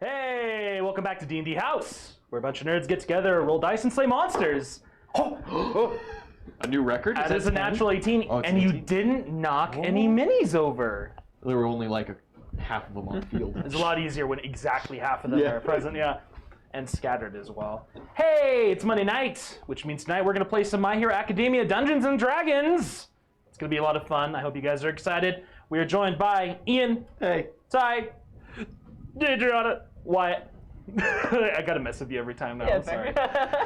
Hey, welcome back to D&D House, where a bunch of nerds get together, roll dice, and slay monsters. Oh, a new record? That is a natural 18, Oh, it's and an you 18? didn't knock any minis over. There were only like half of them on the field. It's a lot easier when exactly half of them Yeah. are present, and scattered as well. Hey, it's Monday night, which means tonight we're going to play some My Hero Academia Dungeons & Dragons. It's going to be a lot of fun. I hope you guys are excited. We are joined by Ian, Hey. Ty, Adriana, Wyatt. I gotta mess with you every time now, I'm sorry.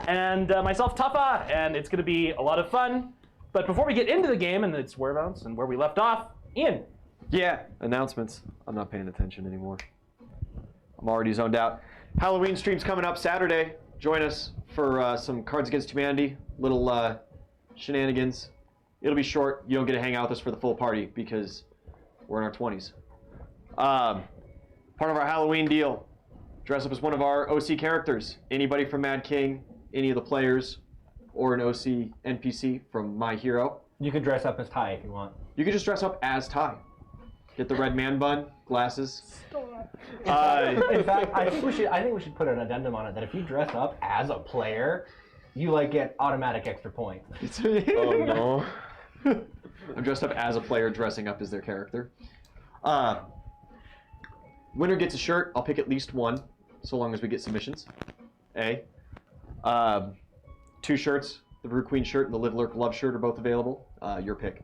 And myself, Tuffa, and it's gonna be a lot of fun. But before we get into the game and its whereabouts and where we left off, Ian. Yeah, announcements. I'm not paying attention anymore. I'm already zoned out. Halloween stream's coming up Saturday. Join us for some Cards Against Humanity, little shenanigans. It'll be short. You don't get to hang out with us for the full party because we're in our 20s. Part of our Halloween deal. Dress up as one of our OC characters. Anybody from Mad King, any of the players, or an OC NPC from My Hero. You could dress up as Ty if you want. You could just dress up as Ty. Get the red man bun, glasses. In fact, I think we should put an addendum on it that if you dress up as a player, you get automatic extra points. Oh no. I'm dressed up as a player dressing up as their character. Winner gets a shirt. I'll pick at least one, so long as we get submissions. Two shirts. The Brew Queen shirt and the Live Lurk Love shirt are both available. Your pick.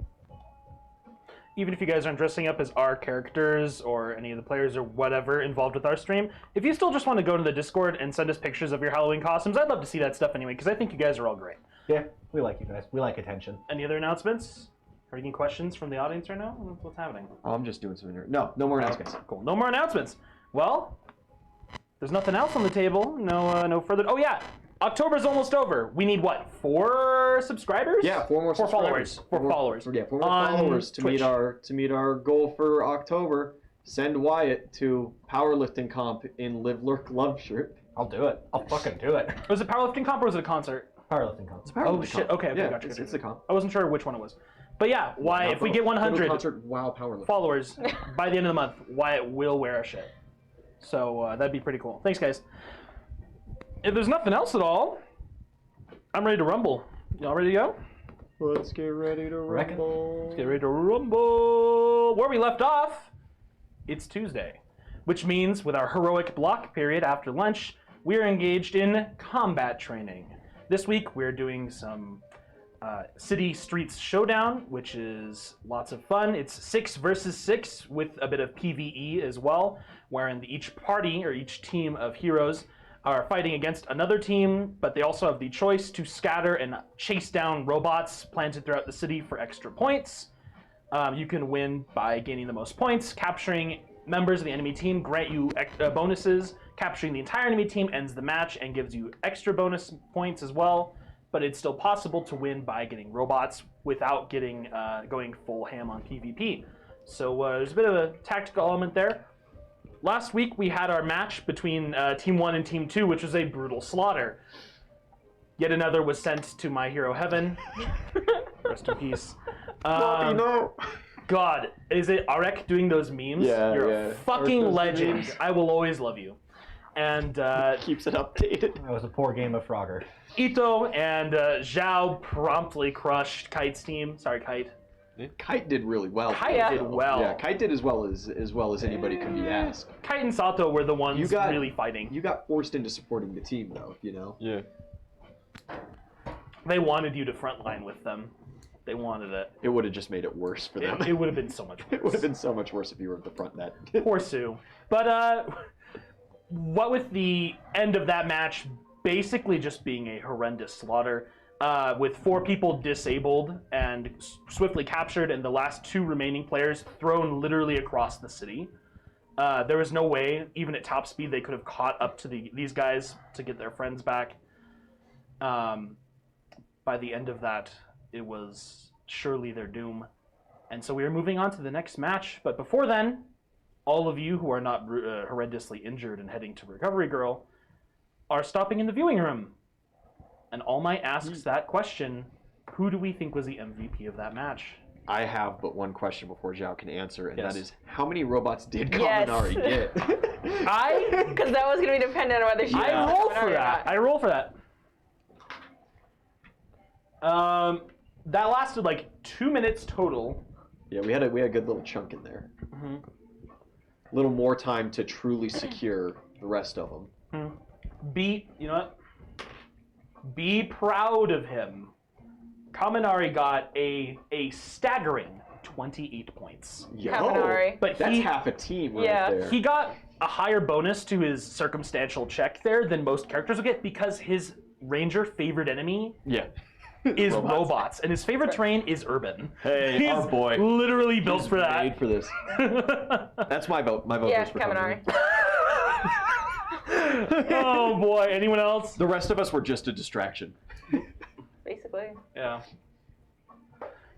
Even if you guys aren't dressing up as our characters or any of the players or whatever involved with our stream, if you still just want to go to the Discord and send us pictures of your Halloween costumes, I'd love to see that stuff anyway, because I think you guys are all great. Yeah, we like you guys. We like attention. Any other announcements? Are you getting questions from the audience right now? What's happening? Oh, I'm just doing some. No more announcements. Cool. No more announcements. Well, there's nothing else on the table. No further. Oh yeah, October's almost over. We need what? 4 subscribers? Yeah, 4 more subscribers. Four followers. Yeah, 4 more On followers to Twitch. meet our goal for October. Send Wyatt to powerlifting comp in Live Lurk Love shirt. I'll do it. I'll fucking do it. Was it powerlifting comp or was it a concert? Powerlifting comp. Oh shit. Okay, Yeah, gotcha. it's the comp. I wasn't sure which one it was. But yeah, Wyatt, if we get 100 concert, wow, powerlifting. followers by the end of the month, Wyatt will wear a shit. So that'd be pretty cool. Thanks, guys. If there's nothing else at all, I'm ready to rumble. Y'all ready to go? Let's get ready to Reckon. rumble. Let's get ready to rumble. Where we left off, it's Tuesday, which means with our heroic block period after lunch, we are engaged in combat training. This week, we're doing some City Streets Showdown, which is lots of fun. It's 6 versus 6 with a bit of PvE as well, wherein each party or each team of heroes are fighting against another team, but they also have the choice to scatter and chase down robots planted throughout the city for extra points. You can win by gaining the most points. Capturing members of the enemy team grant you bonuses. Capturing the entire enemy team ends the match and gives you extra bonus points as well. But it's still possible to win by getting robots without getting going full ham on PvP. So there's a bit of a tactical element there. Last week we had our match between Team 1 and Team 2, which was a brutal slaughter. Yet another was sent to My Hero Heaven. Rest in peace. No. God, is it Arek doing those memes? Yeah, You're yeah. a fucking Arek does legend. memes. I will always love you. And Keeps it updated. That was a poor game of Frogger. Ito and Zhao promptly crushed Kite's team. Sorry, Kite. Kite did really well. Kite did well. Yeah, Kite did as well as anybody could be asked. Kite and Sato were the ones You got- really fighting. You got forced into supporting the team, though. You know. Yeah. They wanted you to frontline with them. They wanted it. It would have just made it worse for them. It would have been so much worse. It would have been so much worse if you were at the front net. Poor Sue. But what with the end of that match basically just being a horrendous slaughter, with 4 people disabled and swiftly captured and the last 2 remaining players thrown literally across the city. There was no way, even at top speed, they could have caught up to these guys to get their friends back. By the end of that, it was surely their doom. And so we are moving on to the next match. But before then, all of you who are not horrendously injured and heading to Recovery Girl are stopping in the viewing room. And All Might asks that question, who do we think was the MVP of that match? I have but one question before Zhao can answer, and Yes. that is, how many robots did Yes. Kaminari get? Because that was going to be dependent on whether she was I roll for or that. not. I roll for that. That lasted like 2 minutes total. Yeah, we had a good little chunk in there. Mm-hmm. A little more time to truly secure the rest of them. You know what? Be proud of him. Kaminari got a staggering 28 points. Kaminari. But That's he, half a team right Yeah. there. he got a higher bonus to his circumstantial check there than most characters would get because his ranger favorite enemy Yeah. is robots, and his favorite terrain is urban. Hey, He's our boy. literally built for that. Made for this. That's my vote. My vote Yeah, goes for Kaminari. Oh boy, anyone else? The rest of us were just a distraction. Basically. Yeah.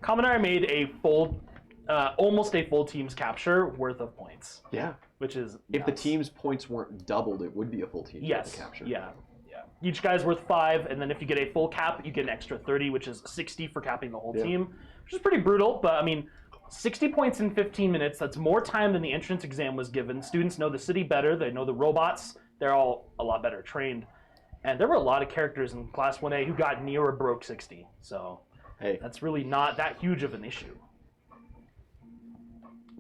Kaminari made a full, almost a full team's capture worth of points, Yeah. which is If the nuts. team's points weren't doubled, it would be a full team Yes. capture. Yeah. Yeah. Each guy's worth 5, and then if you get a full cap, you get an extra 30, which is 60 for capping the whole Yeah. team, which is pretty brutal. But I mean, 60 points in 15 minutes. That's more time than the entrance exam was given. Students know the city better. They know the robots. They're all a lot better trained. And there were a lot of characters in Class 1A who got near or broke 60. So Hey, that's really not that huge of an issue.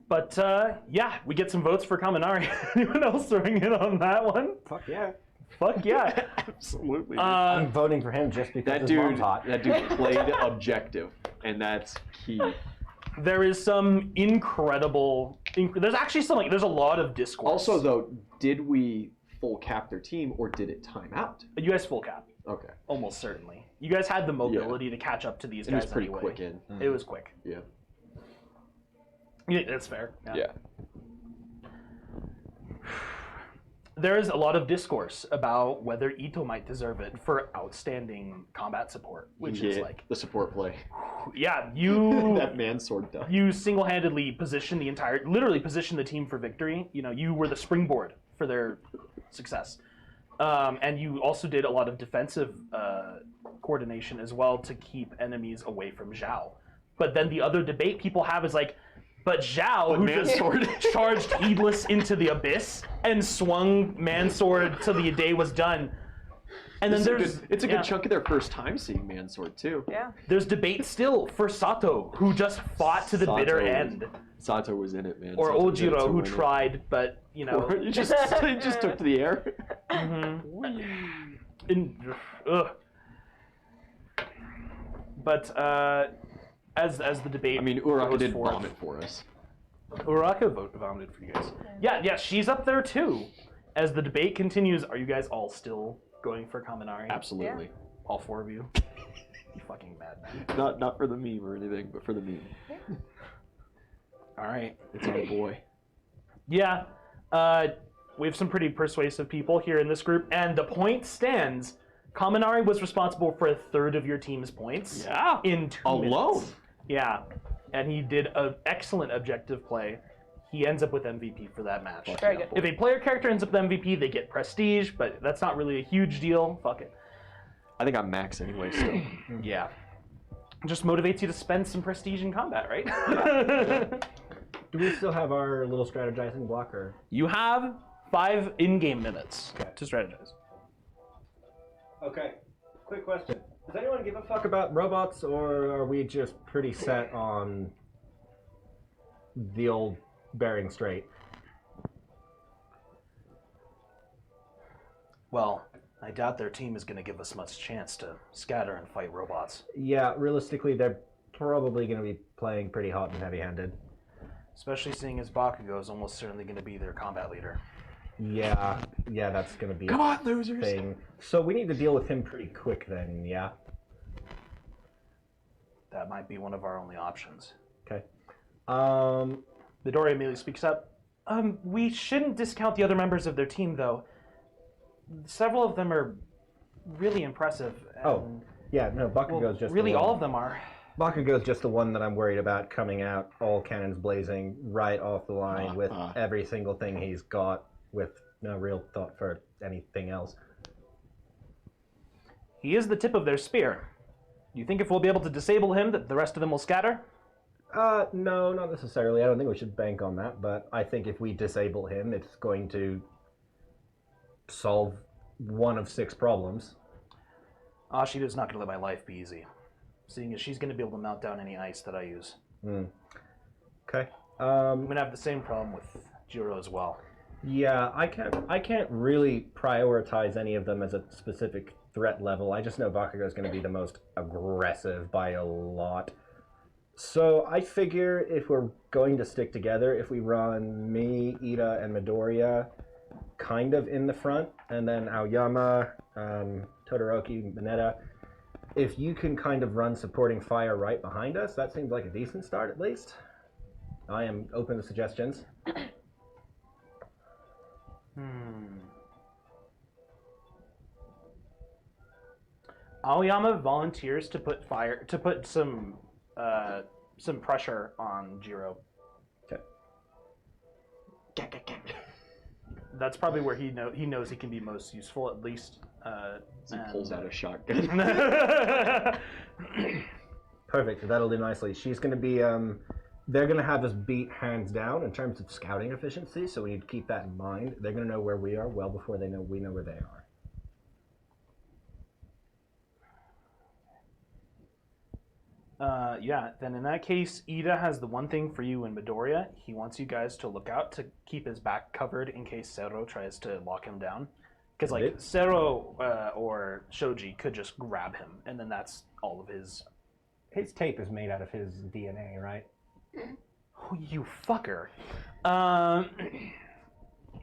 But yeah, we get some votes for Kaminari. Anyone else throwing in on that one? Fuck yeah. Fuck yeah. absolutely. I'm voting for him just because that his mom's dude, hot. that dude played objective, and that's key. There is some incredible. There's actually some there's a lot of discourse. Also, though, did we full cap their team, or did it time out? You guys full cap, Okay, almost certainly. You guys had the mobility to catch up to these it guys. was pretty anyway. quick in. It was quick. Yeah. Yeah, that's fair. Yeah. There is a lot of discourse about whether Ito might deserve it for outstanding combat support, which is like, the support play. yeah, you That man sword duck. you single-handedly position literally position the team for victory. You know, you were the springboard for their success. And you also did a lot of defensive coordination as well to keep enemies away from Zhao. But then the other debate people have is like, but Zhao, who just Mansword. charged heedless into the abyss and swung Mansword till the day was done. And then It's a yeah. good chunk of their first time seeing man sword too. Yeah. There's debate still for Sato, who just fought to the bitter end. Sato was in it, man. Or Sato did it Ojiro, to who win it. tried, but, you know. He just took to the air. Ugh. But as the debate, I mean, Uraka goes did forth- vomit for us. Uraka vomited for you guys. Yeah, she's up there too. As the debate continues, are you guys all still going for Kaminari? Absolutely. All 4 of you. You fucking madman. Not for the meme or anything, but for the meme. All right. It's our boy. Yeah, we have some pretty persuasive people here in this group, and the point stands. Kaminari was responsible for 1/3 of your team's points. Yeah. In 2 Alone. minutes. Yeah, and he did an excellent objective play. He ends up with MVP for that match. Very good. If a player character ends up with MVP, they get prestige, but that's not really a huge deal. Fuck it. I think I'm max anyway, still. Yeah. Just motivates you to spend some prestige in combat, right? Do we still have our little strategizing block, or? You have 5 in-game minutes to strategize. Okay. Quick question. Does anyone give a fuck about robots, or are we just pretty set on the old bearing straight? Well, I doubt their team is going to give us much chance to scatter and fight robots. Yeah, realistically, they're probably going to be playing pretty hot and heavy-handed. Especially seeing as Bakugo is almost certainly going to be their combat leader. Yeah, that's going to be Come on, losers. a thing. So we need to deal with him pretty quick then, yeah? That might be one of our only options. Okay. Midori immediately speaks up. We shouldn't discount the other members of their team, though. Several of them are really impressive. Oh, yeah, no, Bakugo's just really the one. all of them are. Bakugo's just the one that I'm worried about coming out all cannons blazing right off the line with every single thing he's got with no real thought for anything else. He is the tip of their spear. You think if we'll be able to disable him, that the rest of them will scatter? No, not necessarily. I don't think we should bank on that, but I think if we disable him, it's going to solve one of 6 problems. Ashida's not going to let my life be easy, seeing as she's going to be able to melt down any ice that I use. Okay. I'm going to have the same problem with Jiro as well. Yeah, I can't really prioritize any of them as a specific threat level. I just know Bakugo is going to be the most aggressive by a lot. So I figure if we're going to stick together, if we run me, Ida, and Midoriya kind of in the front, and then Aoyama, Todoroki, Mineta, if you can kind of run supporting fire right behind us, that seems like a decent start at least. I am open to suggestions. Aoyama volunteers to put some pressure on Jiro. Okay. That's probably where he knows he can be most useful, at least. He pulls out a shotgun. Perfect. That'll do nicely. She's going to be. They're going to have us beat hands down in terms of scouting efficiency, so we need to keep that in mind. They're going to know where we are well before we know where they are. Yeah, then in that case, Ida has the one thing for you and Midoriya. He wants you guys to look out to keep his back covered in case Sero tries to lock him down. Because, like, Right. Sero or Shoji could just grab him, and then that's all of his... His tape is made out of his DNA, right? Oh, you fucker.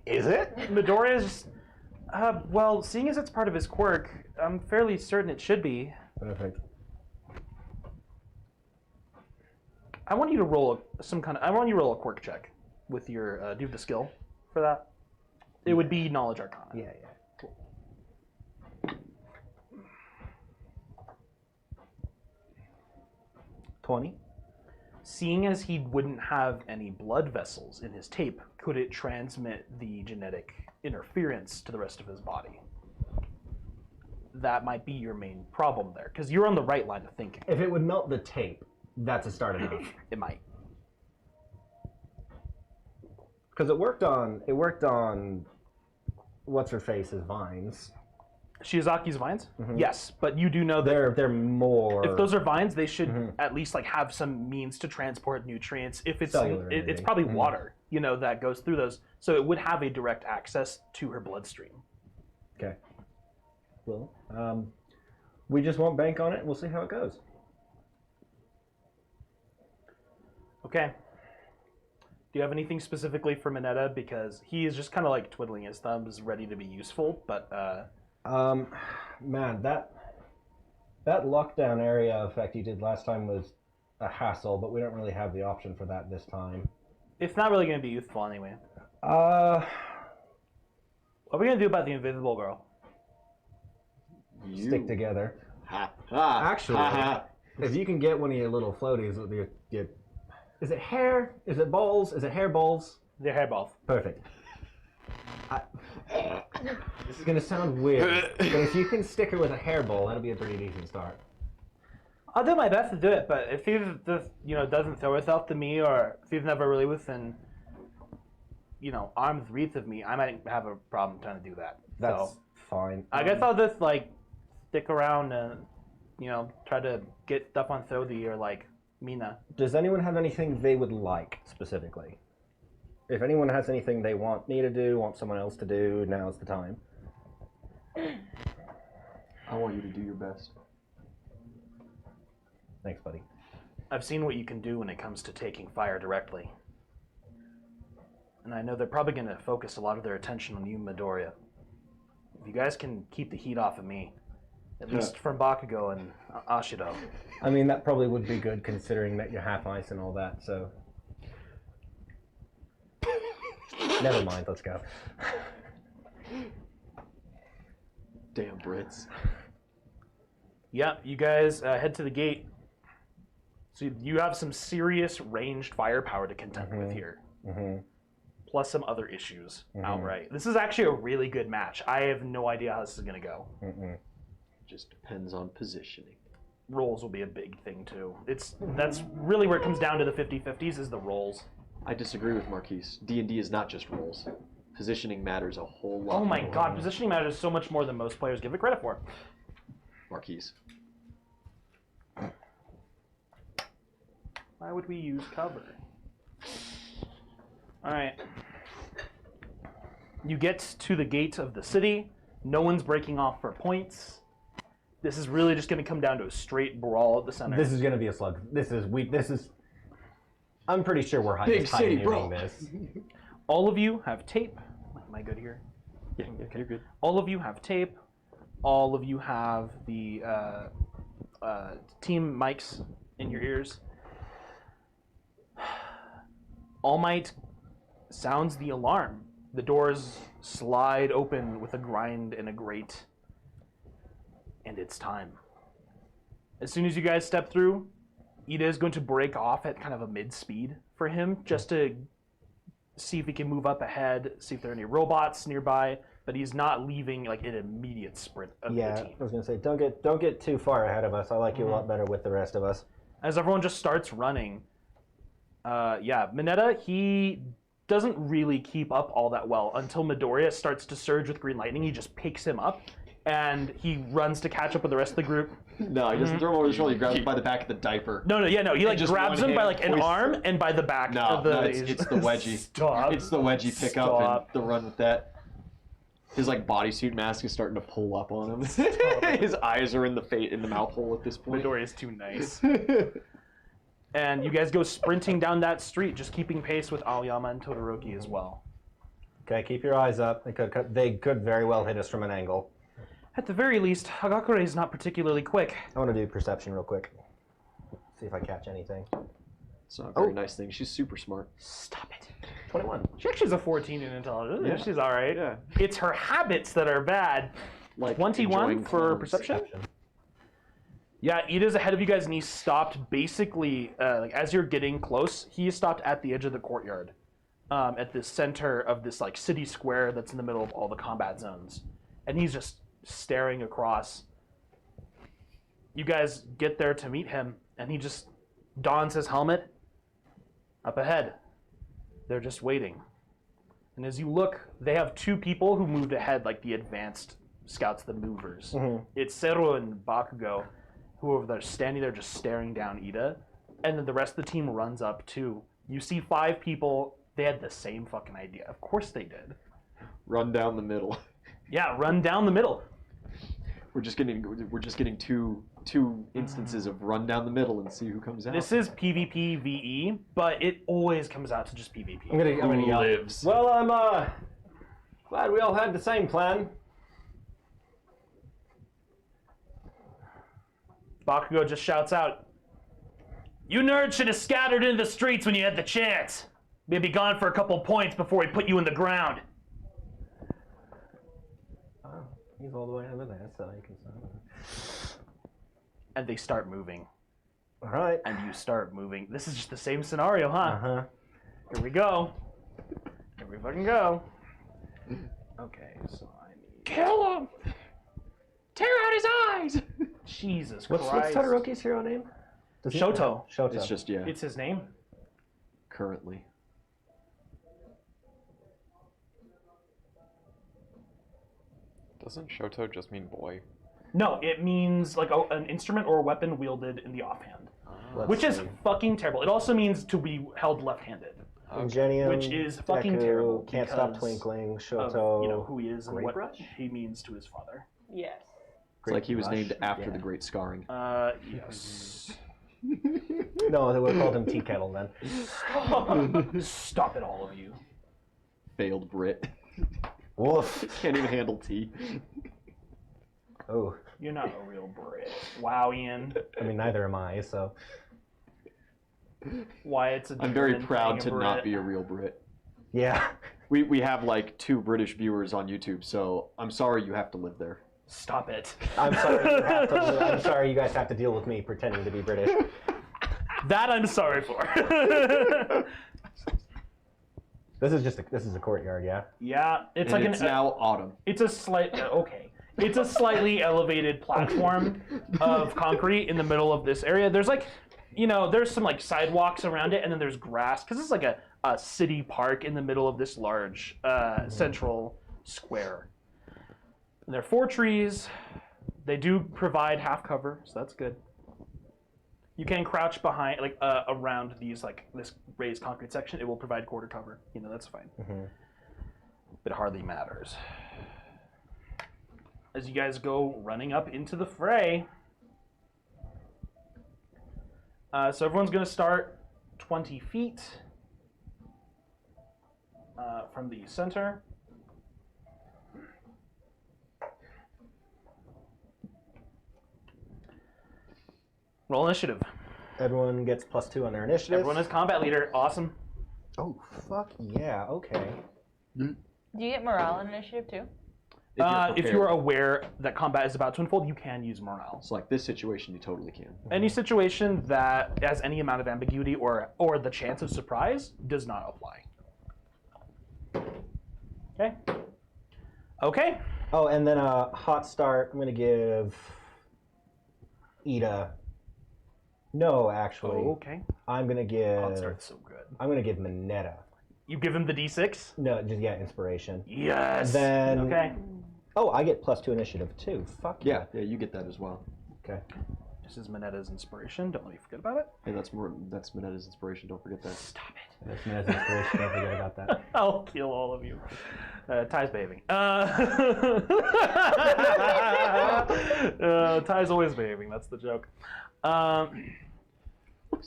Is it? Midoriya's... well, seeing as it's part of his quirk, I'm fairly certain it should be. Perfect. I want you to roll a quirk check with your. Do you have the skill for that? It would be Knowledge Arcana. Yeah. 20. Seeing as he wouldn't have any blood vessels in his tape, could it transmit the genetic interference to the rest of his body? That might be your main problem there, because you're on the right line of thinking. If it would melt the tape, that's a start enough. It might. Because it worked on what's her face's vines. Shiizaki's vines? Yes, but you do know that They're more. if those are vines, they should at least like have some means to transport nutrients. If it's Cellular it's energy. probably water, that goes through those, so it would have a direct access to her bloodstream. Okay. Well, we just won't bank on it. We'll see how it goes. Okay. Do you have anything specifically for Mineta? Because he is just kind of like twiddling his thumbs, ready to be useful, but Man, that lockdown area effect you did last time was a hassle, but we don't really have the option for that this time. it's not really going to be useful anyway. Uh, What are we going to do about the invisible girl? Stick together. Ha, ha, Actually, ha, ha. if you can get one of your little floaties with your is it hair? Is it balls? Is it hair balls? They're hairballs. Perfect. This is gonna sound weird, but if you can stick her with a hairball, that'll be a pretty decent start. I'll do my best to do it, but if he just, doesn't throw herself to me, or if he's never really within, arm's reach of me, I might have a problem trying to do that. That's So fine. I guess I'll just stick around and try to get stuff on Sodi or Mina. Does anyone have anything they would like specifically? If anyone has anything they want me to do, want someone else to do, now's the time. I want you to do your best. Thanks, buddy. I've seen what you can do when it comes to taking fire directly. And I know they're probably going to focus a lot of their attention on you, Midoriya. If you guys can keep the heat off of me, at least from Bakugo and Ashido. I mean, that probably would be good considering that you're half ice and all that, so... Never mind, let's go. Damn Brits. Yeah, you guys head to the gate. So you have some serious ranged firepower to contend with here. Plus some other issues outright. This is actually a really good match. I have no idea how this is going to go. Just depends on positioning. rolls will be a big thing too. That's really where it comes down to the 50-50s is the rolls. I disagree with Marquise. D&D is not just rolls. Positioning matters a whole lot. Oh my more. god, positioning matters so much more than most players give it credit for. Marquise. Why would we use cover? Alright. You get to the gate of the city. No one's breaking off for points. This is really just going to come down to a straight brawl at the center. This is gonna be a slug. This is. I'm pretty sure we're Big city brawl. this. All of you have tape. Am I good here? Yeah, you're good. All of you have tape. All of you have the team mics in your ears. All Might sounds the alarm. The doors slide open with a grind and a grate. And it's time. As soon as you guys step through, Ida is going to break off at kind of a mid-speed for him, just to see if he can move up ahead, see if there are any robots nearby, but he's not leaving like an immediate sprint of the Yeah, team. I was gonna say don't get too far ahead of us. I like you a lot better with the rest of us. As everyone just starts running, Mineta, he doesn't really keep up all that well until Midoriya starts to surge with green lightning. He just picks him up, and he runs to catch up with the rest of the group. No, he doesn't throw him over the shoulder. He grabs him by the back of the diaper. No. He like just grabs one him by hand like an hoists- arm and by the back of the. No, it's the wedgie. Stop. It's the wedgie pickup Stop. and the run with that. His like bodysuit mask is starting to pull up on him. His eyes are in the mouth hole at this point. Midoriya's too nice. And you guys go sprinting down that street, just keeping pace with Aoyama and Todoroki as well. Okay, keep your eyes up. They could very well hit us from an angle. At the very least, Hagakure is not particularly quick. I want to do perception real quick. See if I catch anything. It's not a very nice thing. She's super smart. Stop it. 21. She actually has a 14 in intelligence. Yeah. She's all right. Yeah. It's her habits that are bad. Like 21 enjoying for clowns. perception. Yeah, Ida's ahead of you guys, and he stopped basically, like as you're getting close, he stopped at the edge of the courtyard, at the center of this like city square that's in the middle of all the combat zones, and he's just staring across. You guys get there to meet him, and he just dons his helmet. Up ahead, they're just waiting. And as you look, they have two people who moved ahead, like the advanced scouts, the movers. It's Seru and Bakugo, who are there standing there just staring down Ida. And then the rest of the team runs up too. You see 5 people, they had the same fucking idea. Of course they did. Run down the middle. Yeah, run down the middle. We're just getting two instances of run down the middle and see who comes out. This is PvP VE, but it always comes out to just PvP. I'm gonna Who yell. lives? Well, I'm glad we all had the same plan. Bakugo just shouts out, "You nerds should have scattered into the streets when you had the chance. We'd be gone for a couple points before we put you in the ground." Oh, he's all the way over there, so you can. And they start moving. All right. And you start moving. This is just the same scenario, huh? Uh-huh. Here we go. Here we fucking go. Okay, so I need... Kill him! Tear out his eyes! Jesus What's Christ. Todoroki's hero name? Shoto. Shoto. It's just, yeah, It's his name? currently. Doesn't Shoto just mean boy? No, it means like an instrument or a weapon wielded in the offhand. Let's Which is see. fucking terrible. It also means to be held left-handed. Ingenium, Which is fucking Deku, terrible Can't stop because twinkling. Of, Shoto. you know, who he is and Great what Brush? he means to his father. Yes. It's like he was Rush, named after yeah. the Great Scarring. Yes. No, they would have called him Tea Kettle then. Stop it, all of you. Failed Brit. Woof. Can't even handle tea. Oh, You're not a real Brit. Wow, Ian. I mean, neither am I, so. Why it's a I'm very different proud thing, to a not Brit. be a real Brit. Yeah. We have like 2 British viewers on YouTube, so I'm sorry you have to live there. Stop it. I'm sorry you guys have to deal with me pretending to be British. That I'm sorry for. This is a courtyard, yeah? Yeah, it's And like it's now autumn. it's a slight okay. It's a slightly elevated platform of concrete in the middle of this area. There's like, there's some like sidewalks around it, and then there's grass because it's like a city park in the middle of this large central square. And there are 4 trees. They do provide half cover, so that's good. You can crouch behind, like around these, like this raised concrete section. It will provide quarter cover. That's fine. But it hardly matters. As you guys go running up into the fray. So everyone's going to start 20 feet from the center. Roll initiative. Everyone gets +2 on their initiative. Everyone is combat leader. Awesome. Oh, fuck yeah, okay. Do you get morale in initiative too? If you're aware that combat is about to unfold, you can use morale. So like this situation, you totally can. Any situation that has any amount of ambiguity or the chance of surprise does not apply. Okay. Okay. Oh, and then a hot start. I'm gonna give Ida. No, actually. Oh, okay. I'm gonna give. Hot start's so good. I'm gonna give Minetta. You give him the D6? No, just inspiration. Yes. Then. Okay. Oh, I get +2 initiative too. Fuck Yeah, you get that as well. Okay. This is Minetta's inspiration. Don't let me forget about it. Hey, that's Minetta's inspiration. Don't forget that. Stop it. That's Minetta's inspiration. Don't forget about that. I'll kill all of you. Ty's behaving. Ty's always behaving. That's the joke.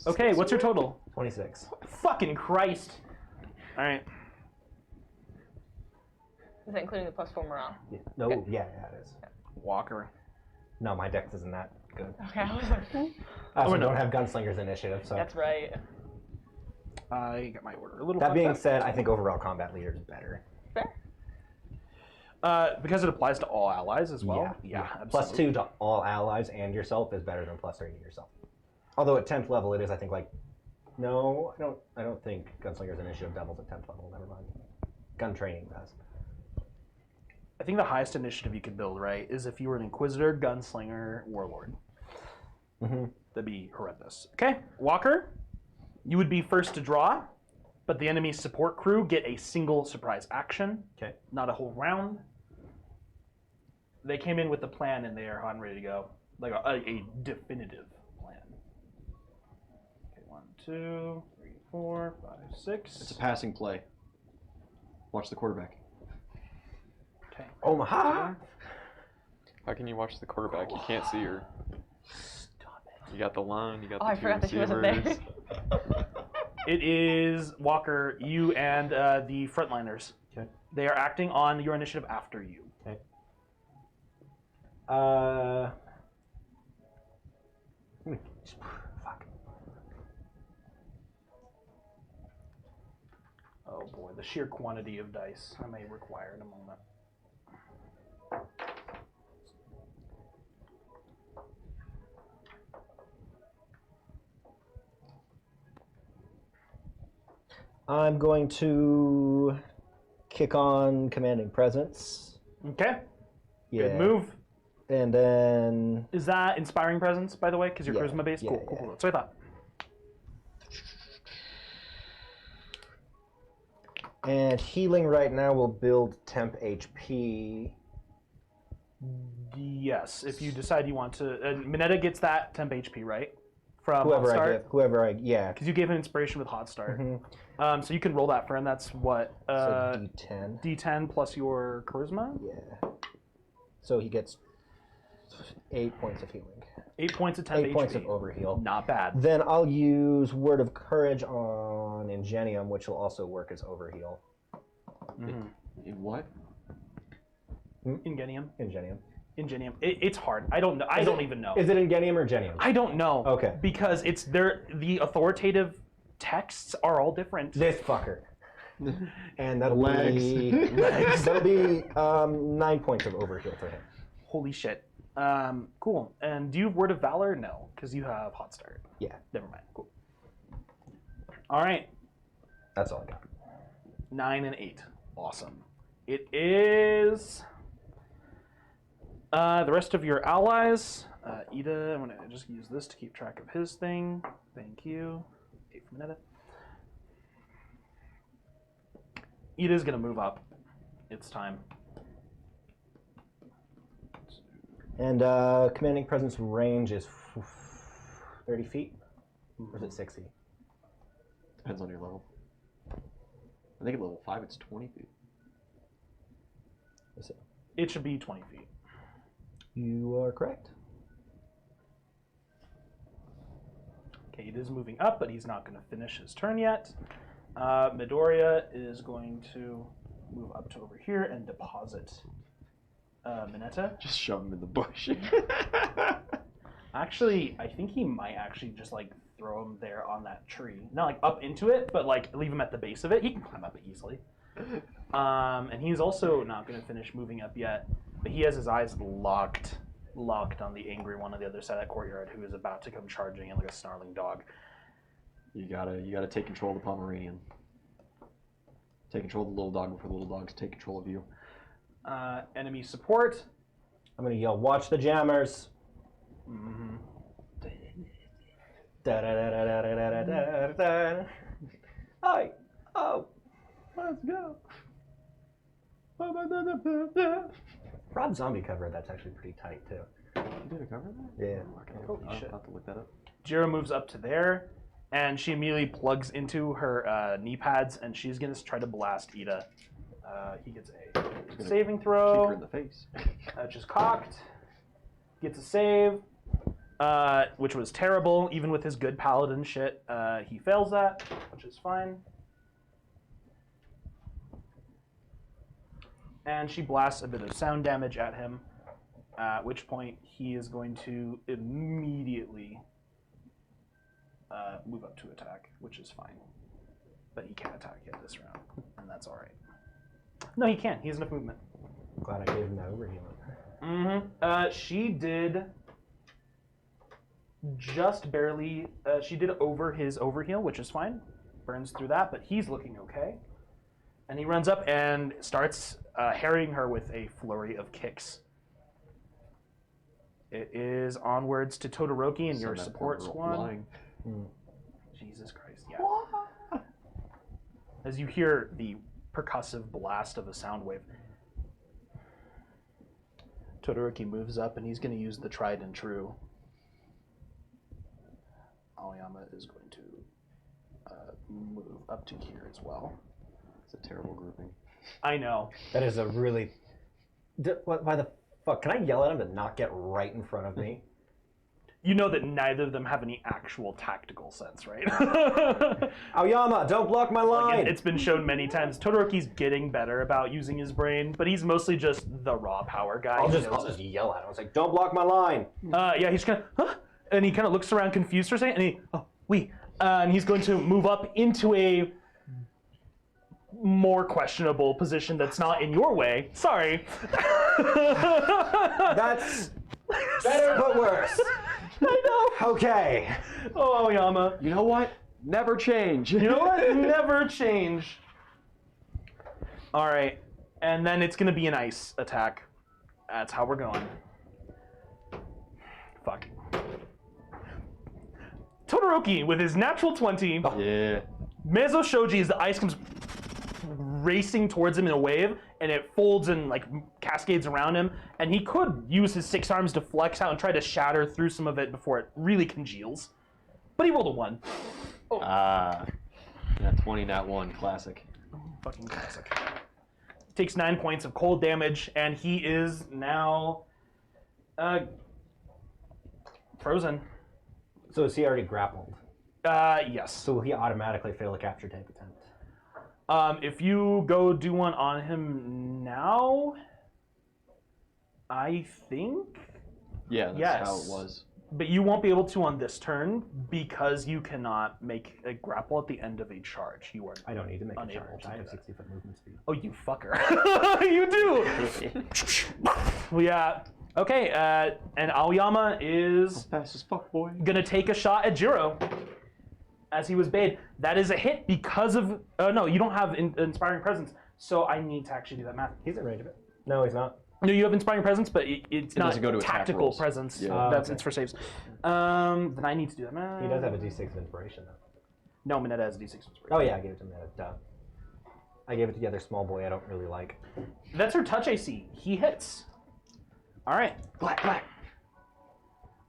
Okay, what's your total? 26. Fucking Christ. All right. Is that including the +4 morale? Yeah. No, yeah, it is. Walker. No, my dex isn't that good. Okay, I was like, I also no. don't have Gunslinger's initiative, so. that's right. I got my order a little. That being fucked up. said, I think overall combat leader is better. Fair. Because it applies to all allies as well. Yeah, absolutely. +2 to all allies and yourself is better than +3 to yourself. Although at 10th level it is, I think, like, no, I don't think Gunslinger's initiative doubles at 10th level. Never mind. Gun training does. I think the highest initiative you could build, right, is if you were an Inquisitor, Gunslinger, Warlord. Mm-hmm. That'd be horrendous. Okay, Walker, you would be first to draw, but the enemy's support crew get a single surprise action. Okay. Not a whole round. They came in with a plan and they are on ready to go. Like a definitive plan. Okay, 1, 2, 3, 4, 5, 6. It's a passing play. Watch the quarterback. Okay. Omaha! How can you watch the quarterback? You can't see her. Stop it. You got the line, you got Oh, the I two forgot that she wasn't receivers. there. It is Walker, you, and the frontliners. Okay. They are acting on your initiative after you. Okay. Fuck. Oh boy, the sheer quantity of dice I may require in a moment. I'm going to kick on Commanding Presence. Okay, Yeah. good move. And then Is that Inspiring Presence, by the way? Because you're Yeah, charisma based? yeah, Cool, cool, yeah. cool. That's what I thought. And healing right now will build temp HP. Yes, if you decide you want to. Minetta gets that temp HP, right? From Hot Start? Yeah. Because you gave an inspiration with Hot Start. So you can roll that for him. That's what? So D10. D10 plus your charisma? Yeah. So he gets 8 points of healing. 8 points of temp 8 HP. points of overheal. Not bad. Then I'll use Word of Courage on Ingenium, which will also work as overheal. In what? Ingenium. Ingenium. Ingenium. It's hard. I don't know. I don't even know. Is it Ingenium or Genium? I don't know. Okay. Because the authoritative texts are all different. This fucker. And that'll Legs. be that'll be 9 points of overheal for him. Holy shit. Cool. And do you have Word of Valor? No, because you have Hot Start. Yeah, Never mind. Cool. All right. that's all I got. 9 and 8. Awesome. It is The rest of your allies, Ida, I'm gonna just use this to keep track of his thing. Thank you. 8 from Minetta. Ida's gonna move up. It's time. And commanding presence range is 30 feet? Or is it 60? Depends on your level. I think at level 5 it's 20 feet. Is it? It should be 20 feet. You are correct. Okay, it is moving up, but he's not going to finish his turn yet. Midoriya is going to move up to over here and deposit Minetta. Just shove him in the bush. Actually, I think he might actually just like throw him there on that tree. Not like up into it, but like leave him at the base of it. He can climb up it easily. And he's also not going to finish moving up yet, but he has his eyes locked on the angry one on the other side of that courtyard who is about to come charging in like a snarling dog. You gotta take control of the Pomeranian. Take control of the little dog before the little dogs take control of you. Enemy support. I'm going to yell, watch the jammers. Mm-hmm. Hi. Oh. Let's go. Rob Zombie cover, that's actually pretty tight too. You did a cover of that? Yeah. Holy I'll shit. have to look that up. Jira moves up to there, and she immediately plugs into her knee pads, and she's going to try to blast Ida. He gets a saving Kick throw. her in the face. Just cocked. Gets a save, which was terrible. Even with his good paladin shit, he fails that, which is fine. And she blasts a bit of sound damage at him, at which point he is going to immediately move up to attack, which is fine. But he can't attack yet this round, and that's all right. No, he can. He has enough movement. Glad I gave him that overhealing. Mm-hmm. She did just barely. She did over his overheal, which is fine. Burns through that, but he's looking okay. And he runs up and starts harrying her with a flurry of kicks. It is onwards to Todoroki and your Send that support poor girl squad. flying. Jesus Christ, yeah. As you hear the percussive blast of a sound wave, Todoroki moves up and he's going to use the tried and true. Aoyama is going to move up to here as well. It's a terrible grouping. I know. That is a really... Why the fuck? Can I yell at him to not get right in front of me? You know that neither of them have any actual tactical sense, right? Aoyama, don't block my line! Like it's been shown many times. Todoroki's getting better about using his brain, but he's mostly just the raw power guy. I'll He just knows it. yell at him. It's like, don't block my line! Yeah, he's kind of, huh? And he kind of looks around confused for a second, and he, and he's going to move up into a more questionable position that's not in your way. Sorry. That's better but worse. I know. Okay. Oh, Aoyama. You know what? Never change. You know what? Never change. All right. And then it's going to be an ice attack. That's how we're going. Fuck. Todoroki with his natural 20. Yeah. Meizo Shoji as the ice comes racing towards him in a wave, and it folds and like cascades around him, and he could use his 6 arms to flex out and try to shatter through some of it before it really congeals. But he rolled a 1. That 20, not 1. Classic. Fucking classic. Takes 9 points of cold damage, and he is now frozen. So is he already grappled? Yes. So will he automatically fail a capture type attempt? If you go do one on him now, I think. Yeah, that's Yes. how it was. But you won't be able to on this turn because you cannot make a grapple at the end of a charge. You are. I don't need to make a Unable charge. to I do have that. 60-foot movement speed. Oh, you fucker! You do. Well, yeah. Okay. And Aoyama is Fast as fuck, boy. gonna take a shot at Jiro as he was bade. That is a hit because of no, you don't have inspiring presence, so I need to actually do that math. He's in range of it. No, he's not. No, you have inspiring presence, but it's not doesn't go to attack tactical rolls. presence. Yeah. That's Okay. it's for saves. Then I need to do that. He does have a D6 of inspiration, though. No, Minetta has D6 inspiration. Oh, yeah, I gave it to Minetta. Duh. I gave it to the other small boy I don't really like. That's her touch AC. He hits. All right. Black.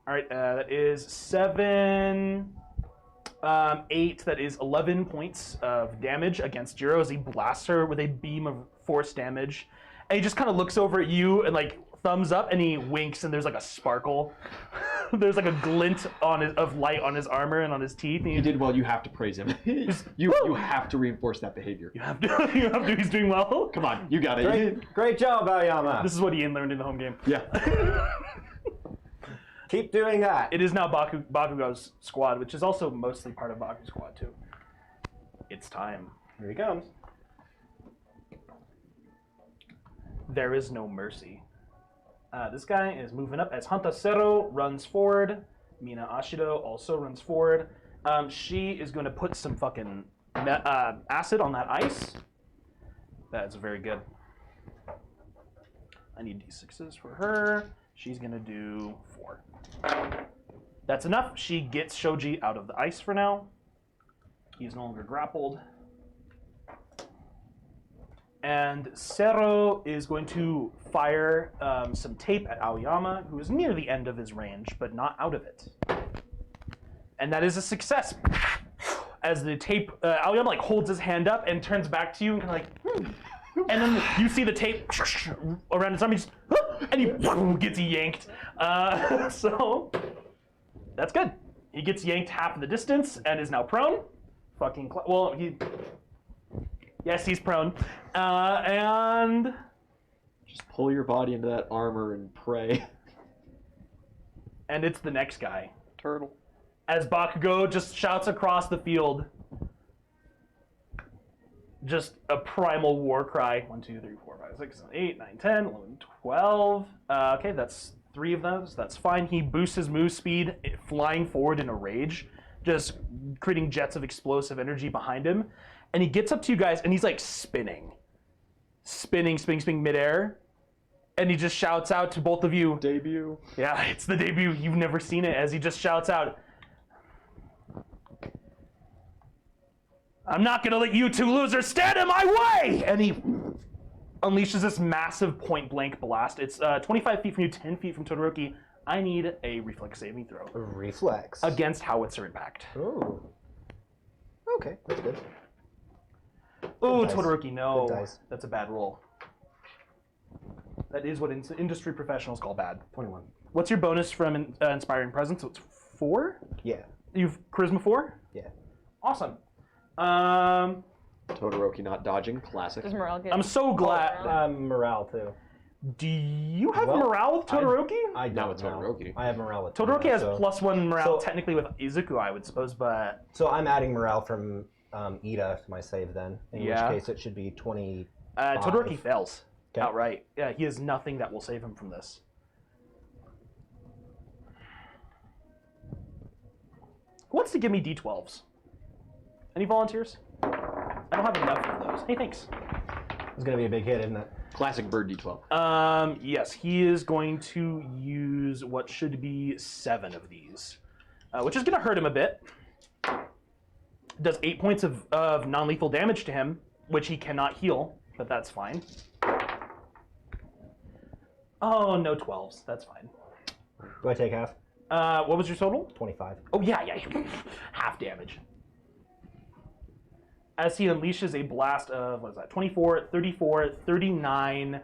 All right, that is 7, 8. That is 11 points of damage against Jiro as he blasts her with a beam of force damage. And he just kind of looks over at you and like thumbs up, and he winks, and there's like a sparkle. There's like a glint of light on his armor and on his teeth. And You did well. You have to praise him. you have to reinforce that behavior. You have to. You have to. He's doing well. Come on, you got it. Great job, Aoyama. This is what Ian learned in the home game. Yeah. Keep doing that. It is now Bakugo's squad, which is also mostly part of Baku's squad too. It's time. Here he comes. There is no mercy. This guy is moving up as Hantasero runs forward. Mina Ashido also runs forward. She is going to put some fucking acid on that ice. That's very good. I need D6s for her. She's going to do 4. That's enough. She gets Shoji out of the ice for now. He's no longer grappled. And Sero is going to fire some tape at Aoyama, who is near the end of his range, but not out of it. And that is a success. As the tape, Aoyama like holds his hand up and turns back to you and kind of like, and then you see the tape around his arm, and he gets yanked. So that's good. He gets yanked half the distance and is now prone. Yes, he's prone. And Just pull your body into that armor and pray. and it's the next guy. Turtle. As Bakugo just shouts across the field, just a primal war cry. 1, 2, 3, 4, 5, 6, 7, 8, 9, 10, 11, 12. Okay, that's 3 of those. That's fine. He boosts his move speed, flying forward in a rage, just creating jets of explosive energy behind him. And he gets up to you guys, and he's like spinning midair. And he just shouts out to both of you. Debut. Yeah, it's the debut. You've never seen it. As he just shouts out, "I'm not gonna let you two losers stand in my way!" And he unleashes this massive point-blank blast. It's 25 feet from you, 10 feet from Todoroki. I need a reflex saving throw Reflex. against howitzer impact. Ooh. Okay, that's good. Oh, dice. Todoroki, no. Good dice. That's a bad roll. That is what industry professionals call bad. 21. What's your bonus from Inspiring Presence? So it's 4? Yeah. You've Charisma 4? Yeah. Awesome. Todoroki not dodging. Classic. Does Morale get? I'm so glad. Morale too. Do you have Well, morale with Todoroki? I Now don't it's know. Todoroki. I have morale with Todoroki has so, +1 morale, so- technically with Izuku, I would suppose, but So I'm adding morale from Ida to my save then. In Yeah. which case it should be 20. Todoroki fails Okay. outright. Yeah, he has nothing that will save him from this. Who wants to give me D12s? Any volunteers? I don't have enough of those. Hey, thanks. It's gonna be a big hit, isn't it? Classic bird D12. Yes, he is going to use what should be 7 of these, which is going to hurt him a bit. Does 8 points of non-lethal damage to him, which he cannot heal, but that's fine. Oh, no 12s. That's fine. Do I take half? What was your total? 25. Oh, yeah. Half damage. As he unleashes a blast of, 24, 34, 39,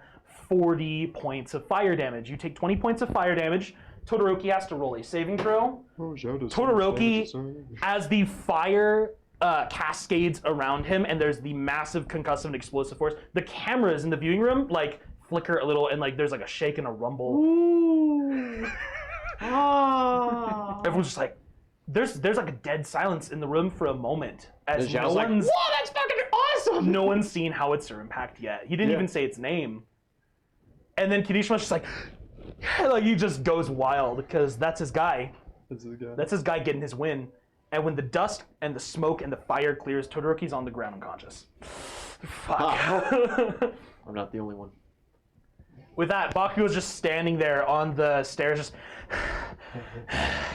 40 points of fire damage. You take 20 points of fire damage. Todoroki has to roll a saving throw. Todoroki, as the fire cascades around him and there's the massive concussive and explosive force, the cameras in the viewing room, flicker a little and, there's, a shake and a rumble. Ooh. Everyone's just like, there's a dead silence in the room for a moment. As Zhao's like, whoa, that's fucking awesome! No one's seen howitzer impact yet. He didn't even say its name. And then Kirishima's just like he just goes wild because that's his guy. That's his guy getting his win. And when the dust and the smoke and the fire clears, Todoroki's on the ground unconscious. Fuck. I'm not the only one. With that, Bakugo's just standing there on the stairs,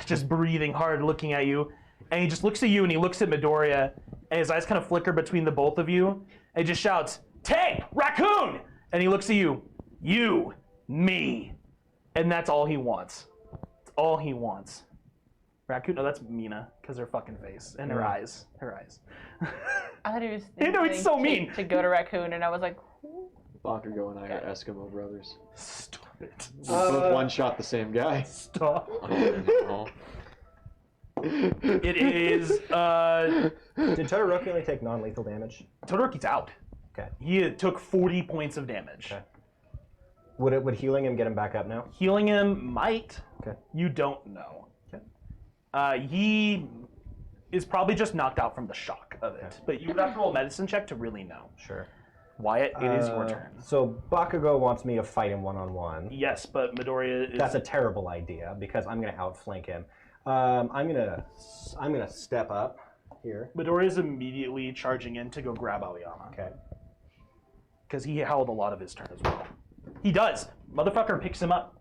just breathing hard, looking at you. And he just looks at you and he looks at Midoriya, and his eyes kind of flicker between the both of you. And he just shouts, "Tay, raccoon!" And he looks at you, "You, me." And that's all he wants. That's all he wants. Raccoon? No, that's Mina, because her fucking face and her eyes. Her eyes. I thought he was. You know, it's so mean. To go to Raccoon, and I was like, who? Bakugo and I are Eskimo brothers. Stop it. Both one shot the same guy. Stop. Oh, It is, Did Todoroki only take non-lethal damage? Todoroki's out. Okay. He took 40 points of damage. Okay. Would healing him get him back up now? Healing him might. Okay. You don't know. Okay. He is probably just knocked out from the shock of it. Okay. But you would have to roll a medicine check to really know. Sure. Wyatt, it is your turn. So Bakugo wants me to fight him one-on-one. Yes, but Midoriya is... That's a terrible idea because I'm gonna outflank him. I'm gonna step up here. Midoriya is immediately charging in to go grab Aoyama. Okay. Because he held a lot of his turn as well. He does. Motherfucker picks him up.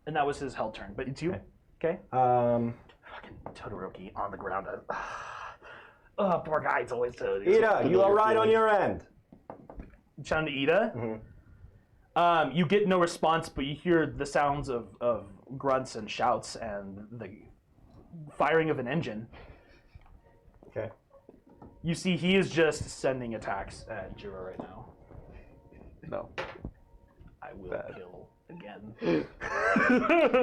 And that was his held turn. But it's you. Okay. Fucking Todoroki on the ground. Oh, poor guy. It's always Todoroki. Ida, you all right on your end? Shouting to Ida. Mm-hmm. You get no response, but you hear the sounds of grunts and shouts and the firing of an engine. Okay. You see he is just sending attacks at Jiro right now. No. I will kill again.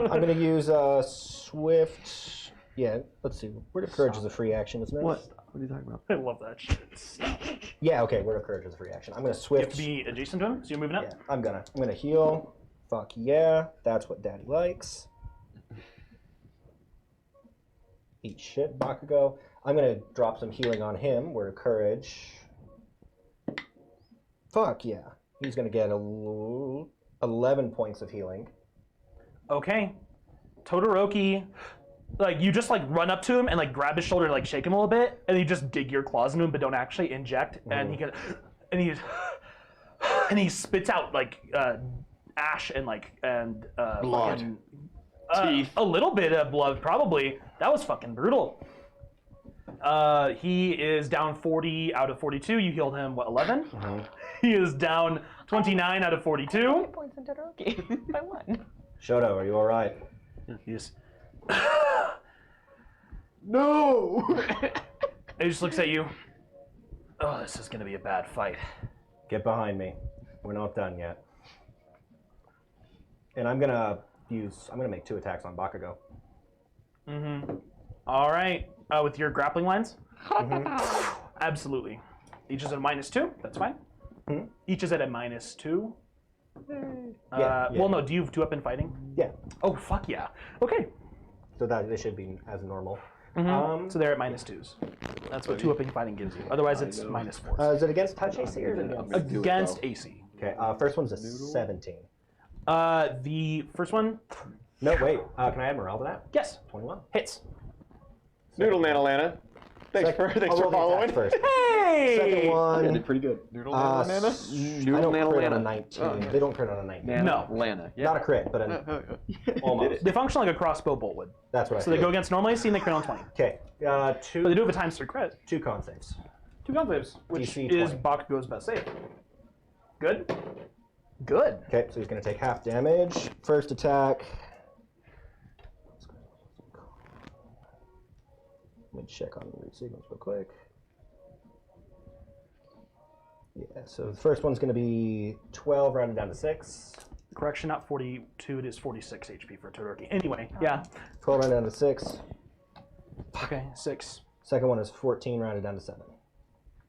I'm gonna use Swift. Yeah, let's see. Word of Courage is a free action, isn't it? What? What are you talking about? I love that shit. Stop. Yeah, okay, Word of Courage is a free action. I'm gonna You Swift. have to be adjacent to him, so you're moving up? Yeah, I'm gonna heal. Fuck yeah, that's what Daddy likes. Eat shit, Bakugo. I'm gonna drop some healing on him. Word of Courage. Fuck yeah. He's gonna get 11 points of healing. Okay. Todoroki, like, you just, like, run up to him and, like, grab his shoulder and, like, shake him a little bit, and you just dig your claws into him but don't actually inject, and he can, and he spits out, like, ash and, like, and, Blood. fucking, Teeth. a little bit of blood, probably. That was fucking brutal. He is down 40 out of 42. You healed him, what, 11? He is down 29 out of 42. Points in Todoroki by one. Shoto, are you alright? He just, No! he just looks at you. Oh, this is gonna be a bad fight. Get behind me. We're not done yet. And I'm gonna make 2 attacks on Bakugo. All right, with your grappling lines? Absolutely. Each is at a -2. That's fine. Each is at a -2. Yeah. Well, no. Do you have 2 up in fighting? Yeah. Oh, fuck yeah. Okay. So that they should be as normal. So they're at -2s. That's what 2 up in fighting gives you. Otherwise, it's -4s. Is it against touch AC or is it against? Against AC. Okay. First one's a 17. The first one, No, wait. Can I add morale to that? yes, 21. hits. Noodle Nanalana. Thanks for I'll roll the following. attack first. Hey! Second I one. did pretty good. Noodle I Nanalana? don't crit on a Nanalana. 19. They don't crit on a 19. No. Lana. Yeah. Not a crit, but an almost. They function like a crossbow bolt would. That's what I So they go figured. against normal AC and they crit on 20. Okay. But they do have a times 3 crit. 2 con saves. 2 gun saves, which DC is 20. Bakugo's best save. Good. Good. Okay, so he's going to take half damage. First attack. Let me check on the root sequence real quick. Yeah, so the first one's going to be 12 rounded down to 6. Correction, not 42, it is 46 HP for Todoroki. Anyway, yeah. 12 rounded down to 6. Okay, 6. Second one is 14 rounded down to 7.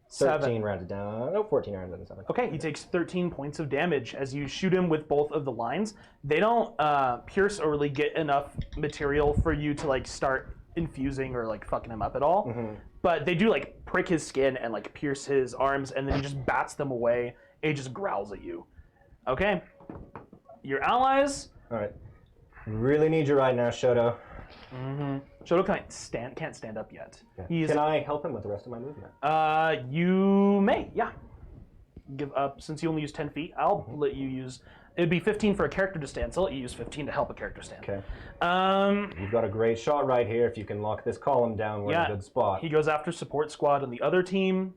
7. 13 rounded down. No, 14 rounded down to 7. Okay, he takes 13 points of damage as you shoot him with both of the lines. They don't pierce or really get enough material for you to like start infusing or like fucking him up at all. But they do like prick his skin and like pierce his arms, and then he just bats them away and he just growls at you. Okay. Your allies. All right. Really need you right now, Shoto. Shoto can't stand up yet. He's Can I help him with the rest of my movement? you may, yeah. Give up since you only use 10 feet. I'll let you use It'd be 15 for a character to stand, so I'll let you use 15 to help a character stand. Okay. You've got a great shot right here. If you can lock this column down, we're in a good spot. He goes after support squad on the other team.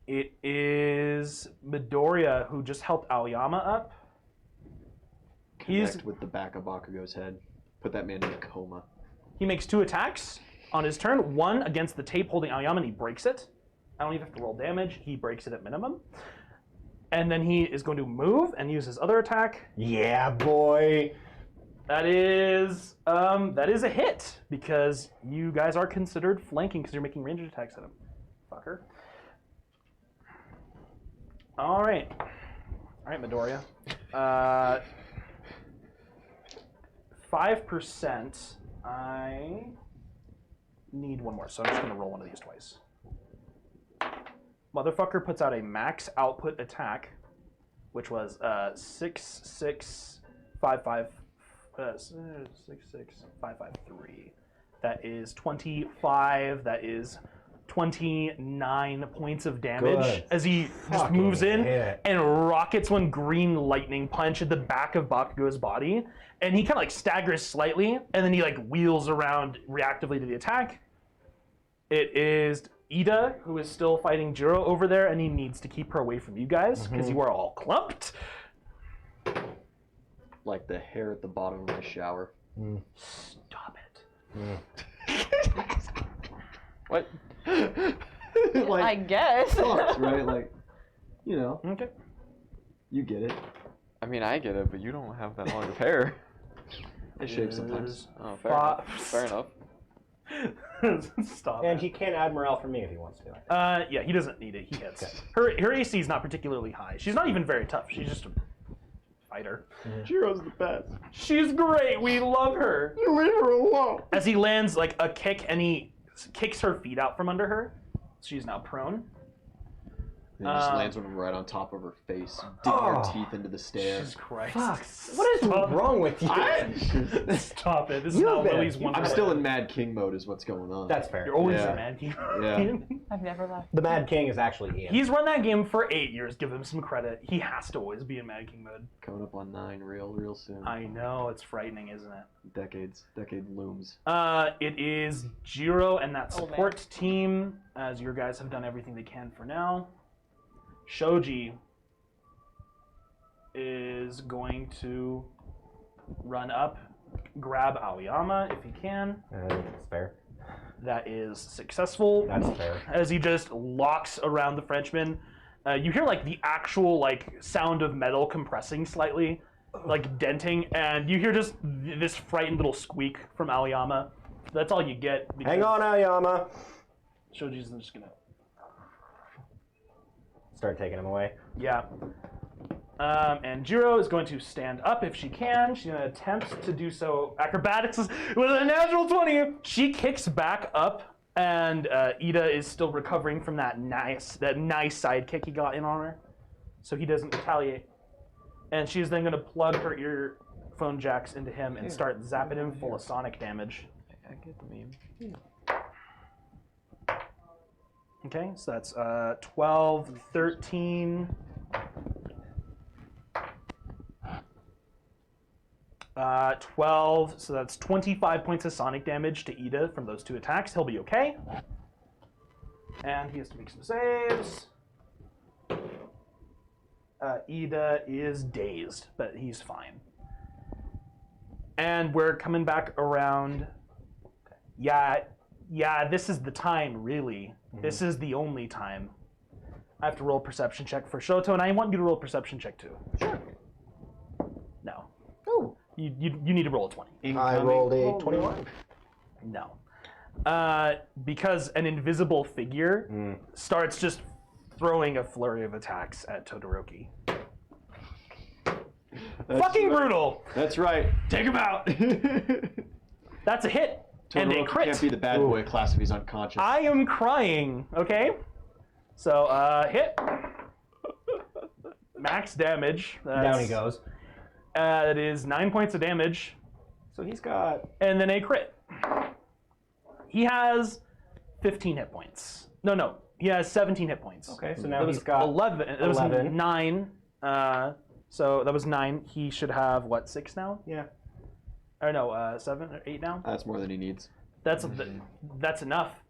It is Midoriya who just helped Aoyama up. Connect with the back of Bakugo's head. Put that man in a coma. He makes 2 attacks on his turn. 1 against the tape holding Aoyama, and he breaks it. I don't even have to roll damage. He breaks it at minimum. And then he is going to move and use his other attack. Yeah, boy. That is a hit because you guys are considered flanking because you're making ranged attacks at him. Fucker. All right, Midoriya. 5%. I need one more, so I'm just gonna roll one of these twice. Motherfucker puts out a max output attack, which was 66553. That is 25. That is 29 points of damage Good. as he just Fucking moves in hit. and rockets one green lightning punch at the back of Bakugo's body, and he kind of like staggers slightly, and then he like wheels around reactively to the attack. It is Ida who is still fighting Jiro over there, and he needs to keep her away from you guys because you are all clumped. Like the hair at the bottom of my shower. Stop it. What? Like, I guess. sucks, right? Like, you know, Okay. you get it. I mean, I get it, but you don't have that long of hair. I shave sometimes. Is Oh, fair enough. Fair enough. Stop And it. he can add morale from me if he wants to. Yeah, he doesn't need it. He hits. Her AC is not particularly high. She's not even very tough. She's just a fighter. Jiro's the best. She's great. We love her. You leave her alone. As he lands like a kick, and he kicks her feet out from under her, she's now prone. And he just lands one right on top of her face, digging her teeth into the stair. Jesus Christ. Fuck. What is wrong with you? Stop it. This is You've not been- Lily's I'm Wonderland. still in Mad King mode is what's going on. That's fair. You're always Yeah. a mad king. Yeah. I've never left. The Mad King is actually Ian. He's run that game for 8 years. Give him some credit. He has to always be in Mad King mode. Coming up on 9 real soon. I know. It's frightening, isn't it? Decade looms. It is Jiro and that Oh, man. support team, as your guys have done everything they can for now. Shoji is going to run up, grab Aoyama if he can. That's fair. That is successful. That's fair. As he just locks around the Frenchman. You hear like the actual like sound of metal compressing slightly, like denting, and you hear just this frightened little squeak from Aoyama. That's all you get. Hang on, Aoyama. Shoji's just gonna. Start taking him away. Yeah. And Jiro is going to stand up if she can. She's going to attempt to do so acrobatics with a natural 20. She kicks back up, and Ida is still recovering from that nice side kick he got in on her, so he doesn't retaliate. And she's then going to plug her earphone jacks into him and start zapping him full of sonic damage. I get the meme. Okay, so that's 12, 13. 12, so that's 25 points of sonic damage to Ida from those 2 attacks. He'll be okay. And he has to make some saves. Ida is dazed, but he's fine. And we're coming back around. Yeah, this is the time, really. This is the only time. I have to roll a perception check for Shoto, and I want you to roll a perception check too. Sure. No. Oh. You need to roll a 20. I rolled a 21. No. Because an invisible figure starts just throwing a flurry of attacks at Todoroki. Fucking brutal! That's right. Take him out! That's a hit. And a Todoroki crit. can't be the bad boy class if he's unconscious. I am crying, okay? So, hit. Max damage. Down he goes. That is 9 points of damage. So he's got... And then a crit. He has 15 hit points. No. He has 17 hit points. Okay, so now It was he's got 11. It was 11. 9. So that was 9. He should have, what, 6 now? Yeah. Or no, 7 or 8 now? That's more than he needs. That's enough.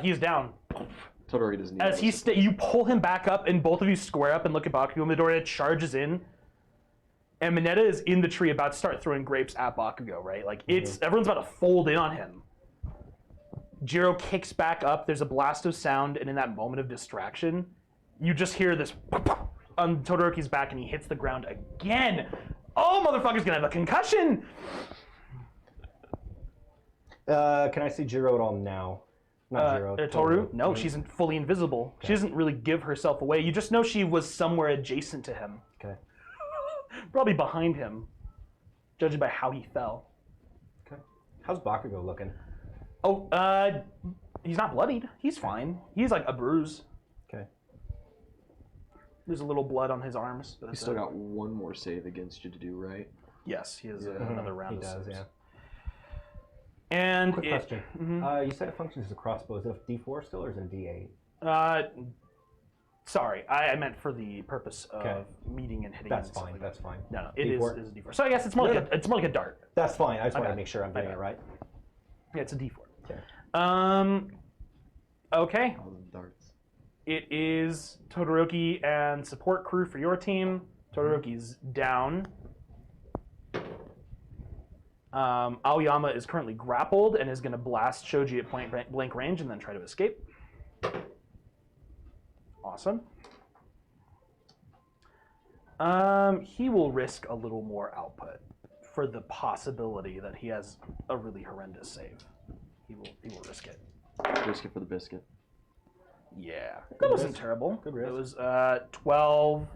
He's down. Todoroki doesn't need As you pull him back up, and both of you square up and look at Bakugo. Midoriya charges in, and Mineta is in the tree about to start throwing grapes at Bakugo. Right, like everyone's about to fold in on him. Jiro kicks back up. There's a blast of sound, and in that moment of distraction, you just hear this on Todoroki's back, and he hits the ground again. Oh, motherfucker's gonna have a concussion. Can I see Jiro at all now? Not Jiro. Toru? No, she's fully invisible. Okay. She doesn't really give herself away. You just know she was somewhere adjacent to him. Okay. Probably behind him, judging by how he fell. Okay. How's Bakugo looking? Oh, he's not bloodied. He's fine. He's like a bruise. Okay. There's a little blood on his arms. He's still got one more save against you to do, right? Yes, he has another round. He does, yeah. And quick question. You said it functions as a crossbow. Is it a D4 still, or is it a D8? Sorry, I meant for the purpose of meeting and hitting. That's fine. That's fine. No, it is a D4. So I guess it's more like a dart. That's fine. I just wanted to make sure I'm getting it right. Yeah, it's a D4. Okay. Okay. All the darts. It is Todoroki and support crew for your team. Todoroki's down. Aoyama is currently grappled and is going to blast Shoji at point blank range and then try to escape. Awesome. He will risk a little more output for the possibility that he has a really horrendous save. He will risk it. Risk it for the biscuit. Yeah. That wasn't terrible. Good risk. It was 12,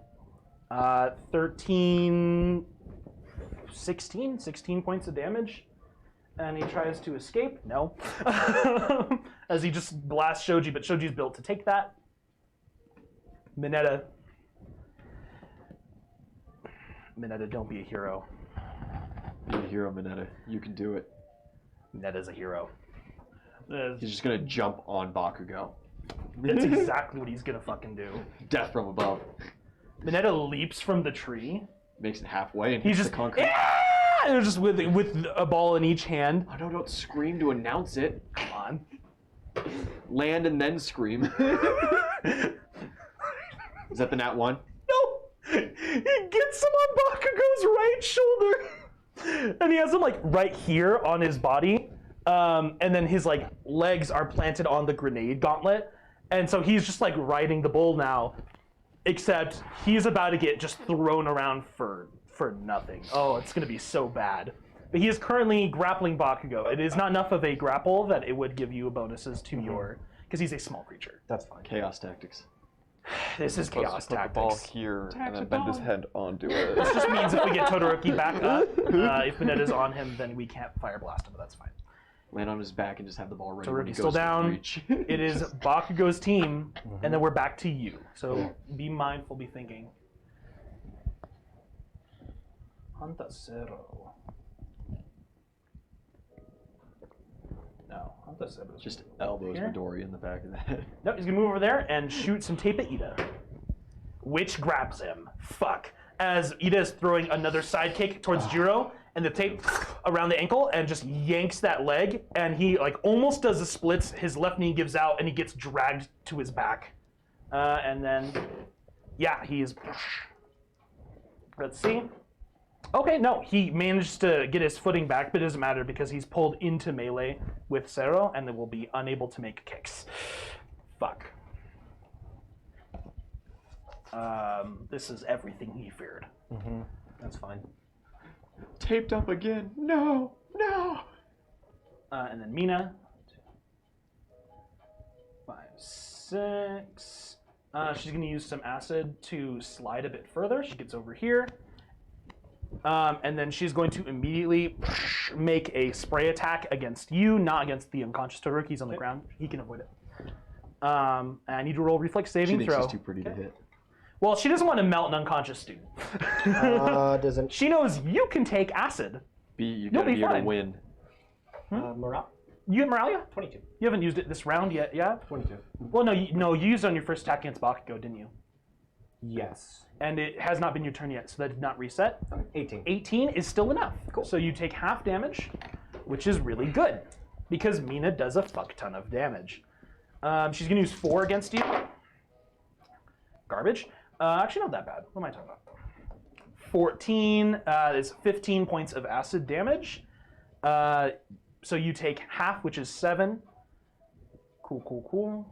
13, 16 points of damage. And he tries to escape. No. As he just blasts Shoji, but Shoji's built to take that. Mineta, don't be a hero. Be a hero, Mineta. You can do it. Mineta's a hero. He's just gonna jump on Bakugo. That's exactly what he's gonna fucking do. Death from above. Mineta leaps from the tree. Makes it halfway and He's hits just the concrete. And just with a ball in each hand. Oh no! Don't scream to announce it. Come on. Land and then scream. Is that the nat 1? No! He gets him on Bakugo's right shoulder! And he has him like right here on his body. And then his like legs are planted on the grenade gauntlet. And so he's just like riding the bull now. Except he's about to get just thrown around for nothing. Oh, it's gonna be so bad. But he is currently grappling Bakugo. It is not enough of a grapple that it would give you bonuses to your, because he's a small creature. That's fine. Chaos tactics. This is chaos Put the tactics. ball here and then bend his head onto it. This just means if we get Todoroki back up, if Mineta's on him, then we can't fire blast him, but that's fine. Land on his back and just have the ball ready when he Todoroki's goes still to down. reach. It is Bakugo's team, and then we're back to you. So be mindful, be thinking. Hantasero. No, Hantasero's Just elbows here. Midori in the back of the head. Nope, he's gonna move over there and shoot some tape at Ida. Which grabs him. Fuck. As Ida is throwing another side kick towards Jiro, and the tape around the ankle, and just yanks that leg, and he like almost does the splits, his left knee gives out, and he gets dragged to his back. And then, yeah, he's... Let's see. Okay, no, he managed to get his footing back, but it doesn't matter because he's pulled into melee with Sero, and they will be unable to make kicks. Fuck. This is everything he feared. That's fine. Taped up again. No, no. And then Mina. 5, 6. She's going to use some acid to slide a bit further. She gets over here. And then she's going to immediately make a spray attack against you, not against the unconscious Todoroki. He's on the ground. He can avoid it. And I need to roll reflex She saving thinks throw. she's too pretty to hit. Well, she doesn't want to melt an unconscious student. Doesn't She knows you can take acid. You You'll gotta be be able to fine. win. morale? You have Moralia? 22. You haven't used it this round yet, yeah? 22. Well, no, you used it on your first attack against Bakugo, didn't you? Yes. And it has not been your turn yet, so that did not reset. 18. 18 is still enough. Cool. So you take half damage, which is really good, because Mina does a fuck ton of damage. She's going to use 4 against you. Garbage. Actually, not that bad. What am I talking about? 14 is 15 points of acid damage. So you take half, which is 7. Cool.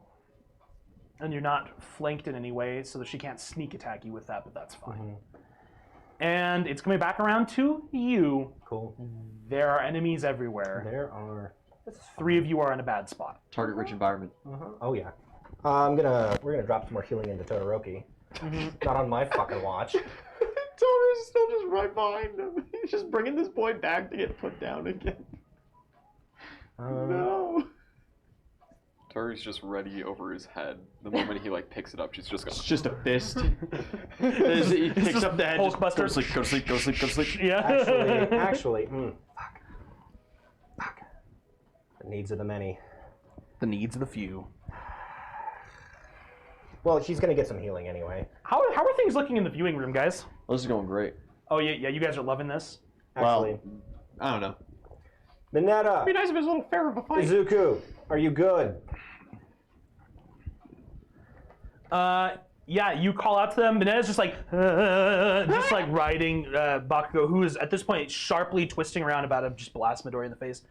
And you're not flanked in any way, so that she can't sneak attack you with that, but that's fine. And it's coming back around to you. Cool. There are enemies everywhere. There are 3 of you are in a bad spot. Target-rich environment. Oh yeah. We're gonna drop some more healing into Todoroki. Not on my fucking watch. Todoro's still just right behind him. He's just bringing this boy back to get put down again. No. Tori's just ready over his head. The moment he like picks it up, she's just It's going. just a fist. He picks up the head. Just, Hulkbuster. go to sleep. Go to sleep. Go to sleep. Go to sleep. Yeah. Actually, fuck. The needs of the many. The needs of the few. Well, she's gonna get some healing anyway. How are things looking in the viewing room, guys? This is going great. Oh yeah, you guys are loving this. Actually, I don't know. Mineta, It'd be nice if it was a little fair of a fight. Izuku, are you good? Yeah, you call out to them. Minetta's just like riding Bakugo, who is at this point sharply twisting around, about to just blast Midori in the face.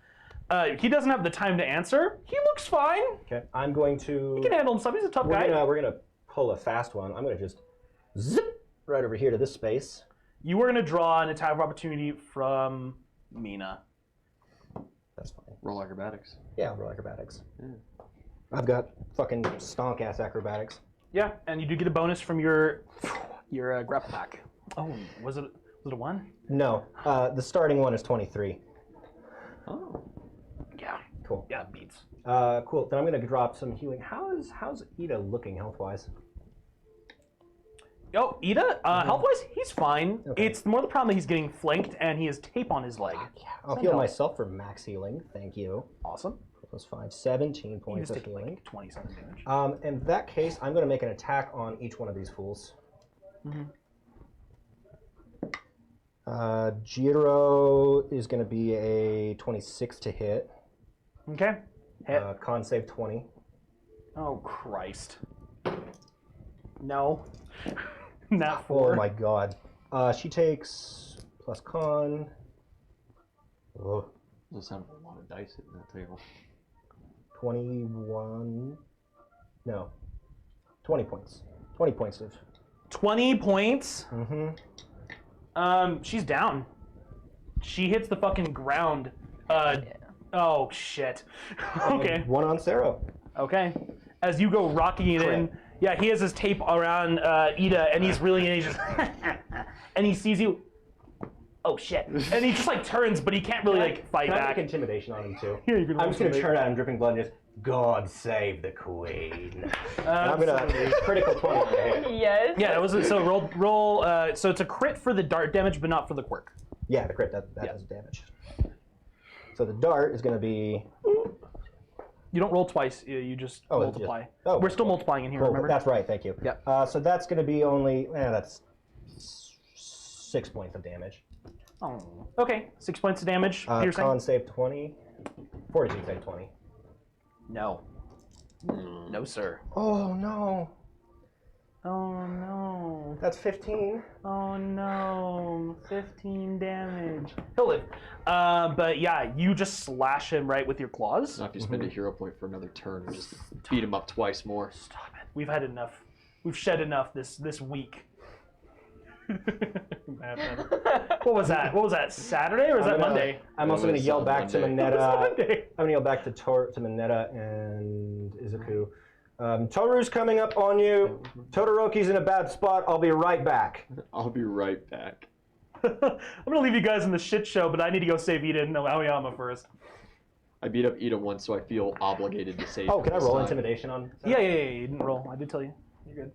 He doesn't have the time to answer. He looks fine. Okay, I'm going to. He can handle himself. He's a tough guy. We're gonna pull a fast one. I'm gonna just zip right over here to this space. You were gonna draw an attack of opportunity from Mina. That's fine. Roll acrobatics. Yeah, I'll roll acrobatics. I've got fucking stonk ass acrobatics. Yeah, and you do get a bonus from your grapple pack. Oh, was it a 1? No, the starting one is 23. Oh. Yeah. Cool. Yeah, it beats. Cool. Then I'm gonna drop some healing. How's Ida looking health wise? Oh, Ida, health-wise, he's fine. Okay. It's more the problem that he's getting flanked and he has tape on his leg. I'll heal myself for max healing. Thank you. Awesome. Plus 5, 17 You points just of take healing. like 27 damage. In that case, I'm going to make an attack on each one of these fools. Jiro is going to be a 26 to hit. Okay. Hit. Con save 20. Oh, Christ. No. Not 4. Oh my god. She takes plus con. Oh, There's a lot of dice hitting that table. 21. No. 20 points. 20 points of. 20 points? Mm-hmm. She's down. She hits the fucking ground. Oh, shit. Okay. One on Sarah. Okay. As you go rocking it in, yeah, he has his tape around Ida, and he's really, and he's just, and he sees you. Oh shit! And he just like turns, but he can't really like fight Can I back. make intimidation on him too? Yeah, you can I'm roll just gonna something. turn at him, dripping blood, and just God save the queen. And I'm gonna critical 20 to hit. Yes. Yeah, that was it. So roll. So it's a crit for the dart damage, but not for the quirk. Yeah, the crit that does damage. So the dart is gonna be. You don't roll twice. You just multiply. We're still multiplying in here. Cool, Remember? that's right. Thank you. Yeah. So that's gonna be only. That's 6 points of damage. Oh. Okay. 6 points of damage. Piercing. Con save 20. Fortitude save 20. No. No, sir. Oh no. Oh no. That's 15. Oh no. 15 damage. He'll live. But yeah, you just slash him right with your claws. Now if you spend a hero point for another turn, and just beat him up twice more. Stop it. We've had enough. We've shed enough this week. What was that? Saturday or is that Monday? I'm also going to yell back to Mineta. Monday. I'm going to yell back to Mineta and Izuku. Toru's coming up on you. Todoroki's in a bad spot. I'll be right back. I'll be right back. I'm going to leave you guys in the shit show, but I need to go save Ida and Aoyama first. I beat up Ida once, so I feel obligated to save Oh, him can I this roll time. intimidation on? Yeah, you didn't roll. I did tell you. You're good.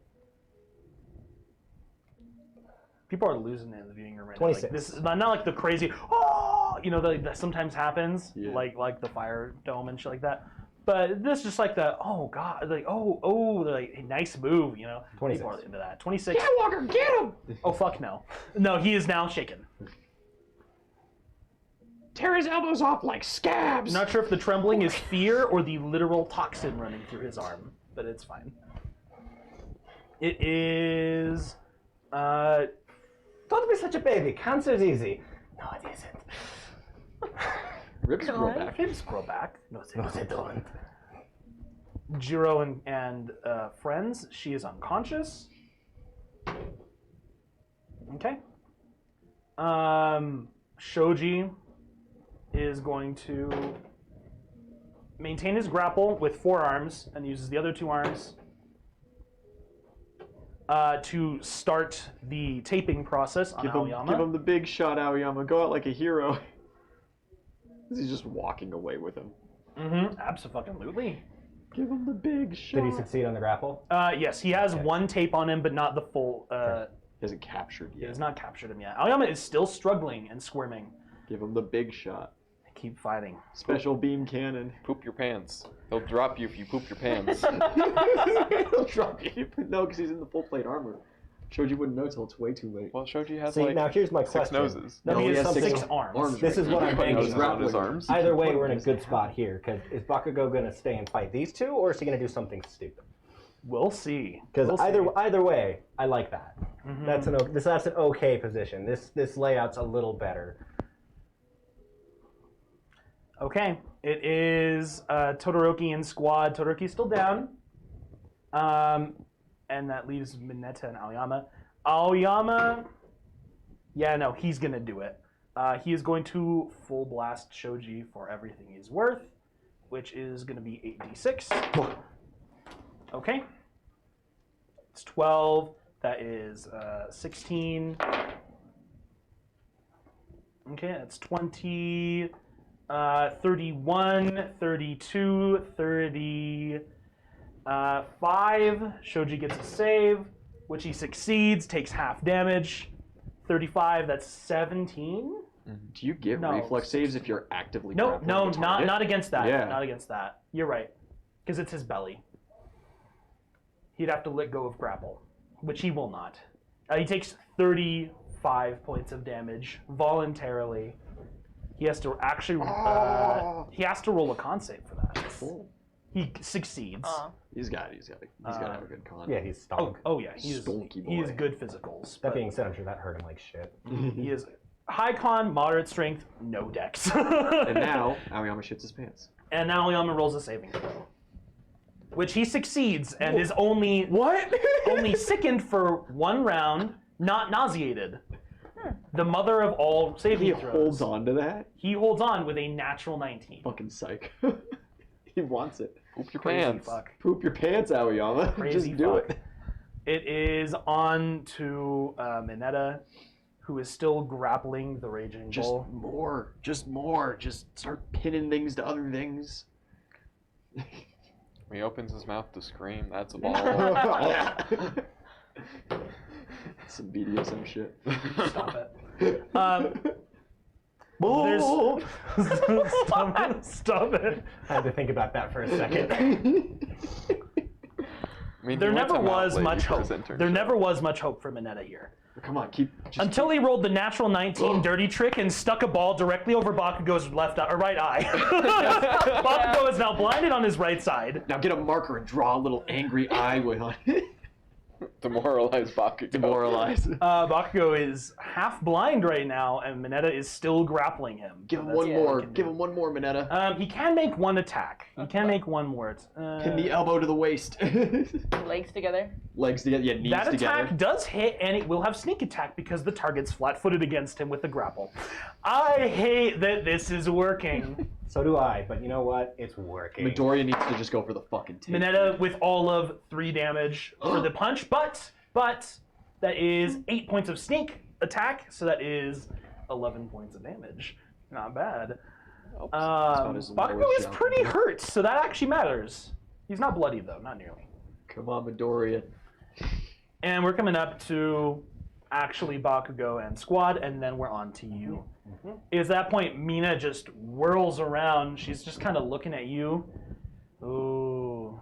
People are losing it in the viewing room right 26. now. Like, this is not like the crazy, oh, that sometimes happens, Yeah. like the fire dome and shit like that. But this is just like the, oh god, like, oh, like, a nice move, you know? 26. People are into that. 26. Yeah, Walker, get him! Oh, fuck no. No, he is now shaken. Tear his elbows off like scabs! I'm not sure if the trembling is fear or the literal toxin running through his arm, but it's fine. It is, Don't be such a baby. Cancer's easy. No, it isn't. Ribs grow back. Ribs grow back. No, they don't. Jiro and friends, she is unconscious. Okay. Shoji is going to maintain his grapple with 4 arms and uses the other 2 arms to start the taping process on Aoyama. Give him the big shot, Aoyama. Go out like a hero. He's just walking away with him. Mm-hmm. Absolutely. Give him the big shot. Did he succeed on the grapple? Yes, he has 1 tape on him, but not the full. He hasn't captured He yet. has not captured him yet. Aoyama is still struggling and squirming. Give him the big shot. Keep fighting. Special beam cannon. Poop your pants. They'll drop you if you poop your pants. He'll drop you. No, because he's in the full plate armor. Shoji wouldn't know till it's way too late. Well, Shoji has See, like now here's my 6 question. noses. No, he he has has 6 six arms. This is what I'm Put thinking. noses on his arms. Either way, we're in a good spot here. Because is Bakugo going to stay and fight these 2, or is he going to do something stupid? We'll see. Because We'll either way, I like that. Mhm. That's an okay position. This layout's a little better. Okay, it is Todoroki and squad. Todoroki's still down. And that leaves Mineta and Aoyama. Aoyama, yeah, no, he's going to do it. He is going to full blast Shoji for everything he's worth, which is going to be 8d6. Okay. It's 12. That is 16. Okay, that's 20. 31, 32, 35. Shoji gets a save, which he succeeds, takes half damage. 35, that's 17. Do you get No. reflex saves if you're actively No, grappling no, the target? not against that. Yeah. Not against that. You're right. Because it's his belly. He'd have to let go of grapple, which he will not. He takes 35 points of damage voluntarily. He has to actually he has to roll a con save for that. He succeeds. He's got to have a good con. Yeah, he's stonk. Oh yeah, he's Stonky boy. he is good physicals. That but being said, I'm sure that hurt him like shit. he is high con, moderate strength, no dex. And now, Aoyama shits his pants. And now Aoyama rolls a saving throw, which he succeeds and is only only sickened for 1 round, not nauseated. The mother of all saving He throws. holds on to that? He holds on with a natural 19. Fucking psych. He wants it. Poop your Crazy pants. fuck. Poop your pants, Aoyama. Crazy Just do fuck. it. It is on to Mineta, who is still grappling the raging Just bull. more. Just more. Just start pinning things to other things. When he opens his mouth to scream, that's a ball. Some BDSM shit. Stop it. There's... Stop it. I had to think about that for a second. I mean, There he went never to Mount was Lady much for his hope. internship. There never was much hope for Mineta here. Come on, keep. Until he rolled the natural 19 dirty trick and stuck a ball directly over Bakugo's left eye, or right eye. Bakugo is now blinded on his right side. Now get a marker and draw a little angry eye with on it. Demoralized Bakugo. Demoralize. Bakugo is half blind right now, and Mineta is still grappling him. Give him That's one all more. he can Give do. him one more, Mineta. He can make 1 attack. He can make 1 more. Pin the elbow to the waist. Legs together. Legs together. Yeah, knees That together. attack does hit, and it will have sneak attack because the target's flat-footed against him with the grapple. I hate that this is working. So do I, but you know what? It's working. Midoriya needs to just go for the fucking tip. Mineta with all of 3 damage for the punch, but that is 8 points of sneak attack, so that is 11 points of damage. Not bad. about his Bakugo lowest is jump. pretty hurt, so that actually matters. He's not bloody though, not nearly. Come on, Midoriya. And we're coming up to actually Bakugo and squad, and then we're on to you. Is that point Mina just whirls around. She's just kind of looking at you, Ooh.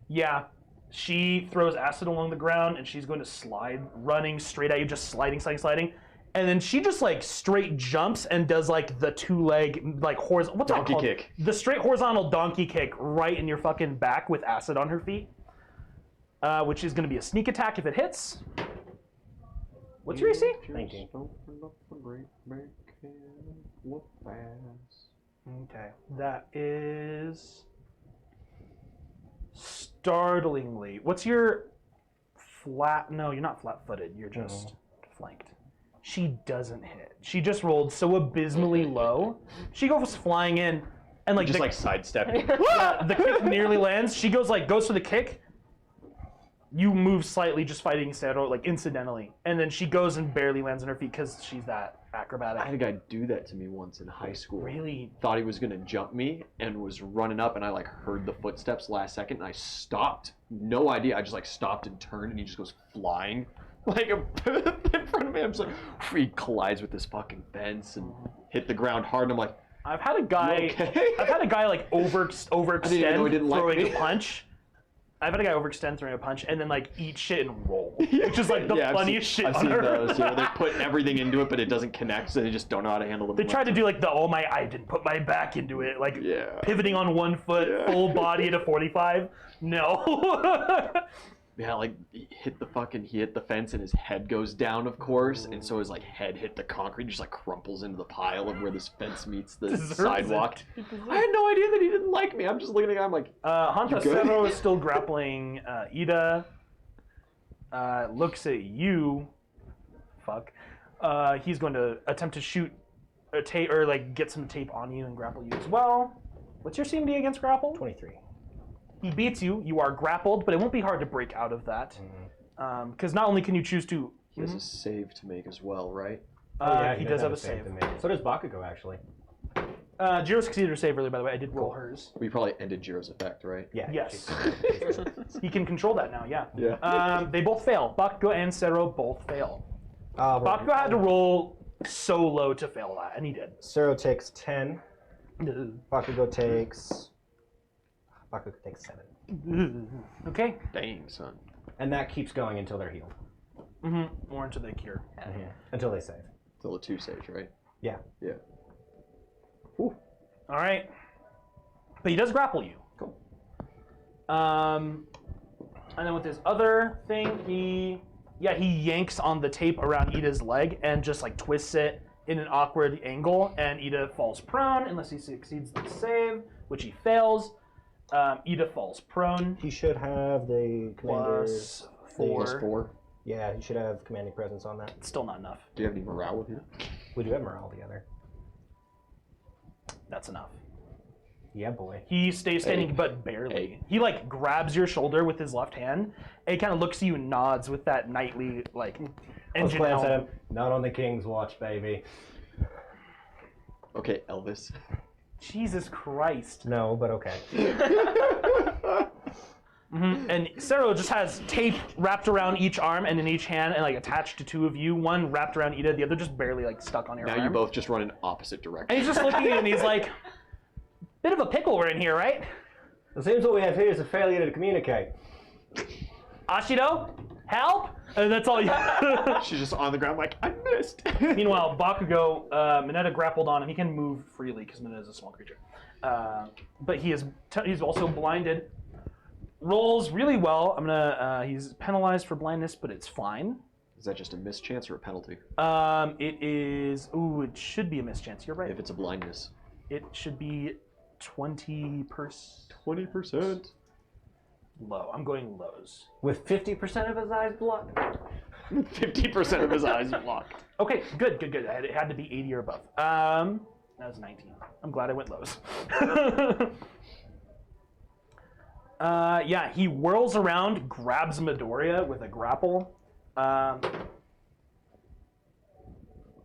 Yeah. She throws acid along the ground and she's going to slide, running straight at you, just sliding. And then she just like straight jumps and does like the two-leg, like horizontal, what's that Donkey called? kick. The straight horizontal donkey kick right in your fucking back with acid on her feet. Which is going to be a sneak attack if it hits. What's your AC? 19. Okay. That is startlingly. What's your flat? No, you're not flat-footed. You're just flanked. She doesn't hit. She just rolled so abysmally low. She goes flying in, and like Just the, like sidestepping. the kick nearly lands. She goes for the kick. You move slightly, just fighting Sandro, like incidentally, and then she goes and barely lands on her feet because she's that acrobatic. I had a guy do that to me once in high school. Really? Thought he was gonna jump me and was running up, and I like heard the footsteps last second, and I stopped. No idea. I just like stopped and turned, and he just goes flying like in front of me. I'm just like, he collides with this fucking fence and hit the ground hard, and I'm like, I've had a guy. okay? I've had a guy like I didn't even know overextend he didn't like throwing me. a punch. I've had a guy overextend throwing a punch and then like eat shit and roll, which is like the Yeah, funniest shit I've on seen earth. those. Yeah, they're putting everything into it, but it doesn't connect, so they just don't know how to handle them. They try to do like I didn't put my back into it, like Yeah. pivoting on one foot, full body at a 45. No. Yeah, like he hit the fence and his head goes down, of course, and so his like head hit the concrete, just like crumples into the pile of where this fence meets the Deserves sidewalk. it. I had no idea that he didn't like me. I'm just looking at the guy. I'm like, Hanta You good? Sero is still grappling Ida. Looks at you. Fuck. He's going to attempt to shoot a tape or like get some tape on you and grapple you as well. What's your CMD against grapple? 23. He beats you. You are grappled, but it won't be hard to break out of that. Because not only can you choose to. he has a save to make as well, right? He does have a save. to make. So does Bakugo, actually. Jiro succeeded her save earlier, by the way. I did roll hers. We probably ended Jiro's effect, right? Yeah. Yes. He can control that now, yeah. Yeah. They both fail. Bakugo and Sero both fail. Bakugo had to Bakugo roll so low to fail that, and he did. Sero takes 10. Bakugo takes 7. Okay. Dang, son. And that keeps going until they're healed. More into the cure. Until they save. Still a 2 save, right? Yeah. Yeah. All right. But he does grapple you. Cool. And then with his other thing, he yanks on the tape around Ida's leg and just like twists it in an awkward angle, and Ida falls prone unless he succeeds the save, which he fails. Ida falls prone. He should have the Plus commander's four. Plus 4. Yeah, he should have commanding presence on that. Still not enough. Do you have any morale with you? We do have morale together. That's enough. Yeah, boy. He stays standing, Hey. but barely. Hey. He like grabs your shoulder with his left hand, and he kind of looks at you and nods with that knightly like Let's engine glance at helm. him. Not on the king's watch, baby. Okay, Elvis. Jesus Christ. No, but okay. And Sero just has tape wrapped around each arm and in each hand and like attached to two of you. One wrapped around Ida, the other just barely like stuck on your Now arm. you both just run in opposite And directions. he's just looking at you and he's like, bit of a pickle we're in here, right? It seems what we have here is a failure to communicate. Ashido, help! And that's all you. She's just on the ground like, I missed. Meanwhile, Bakugo, Mineta grappled on him. He can move freely because Mineta is a small creature. But he's also blinded. Rolls really well. He's penalized for blindness, but it's fine. Is that just a mischance or a penalty? It should be a mischance. You're right. If it's a blindness. It should be 20%. 20%. Low. I'm going lows. With 50% of his eyes blocked. 50% of his eyes blocked. Okay, good. It had to be 80 or above. That was 19. I'm glad I went lows. Yeah, he whirls around, grabs Midoriya with a grapple.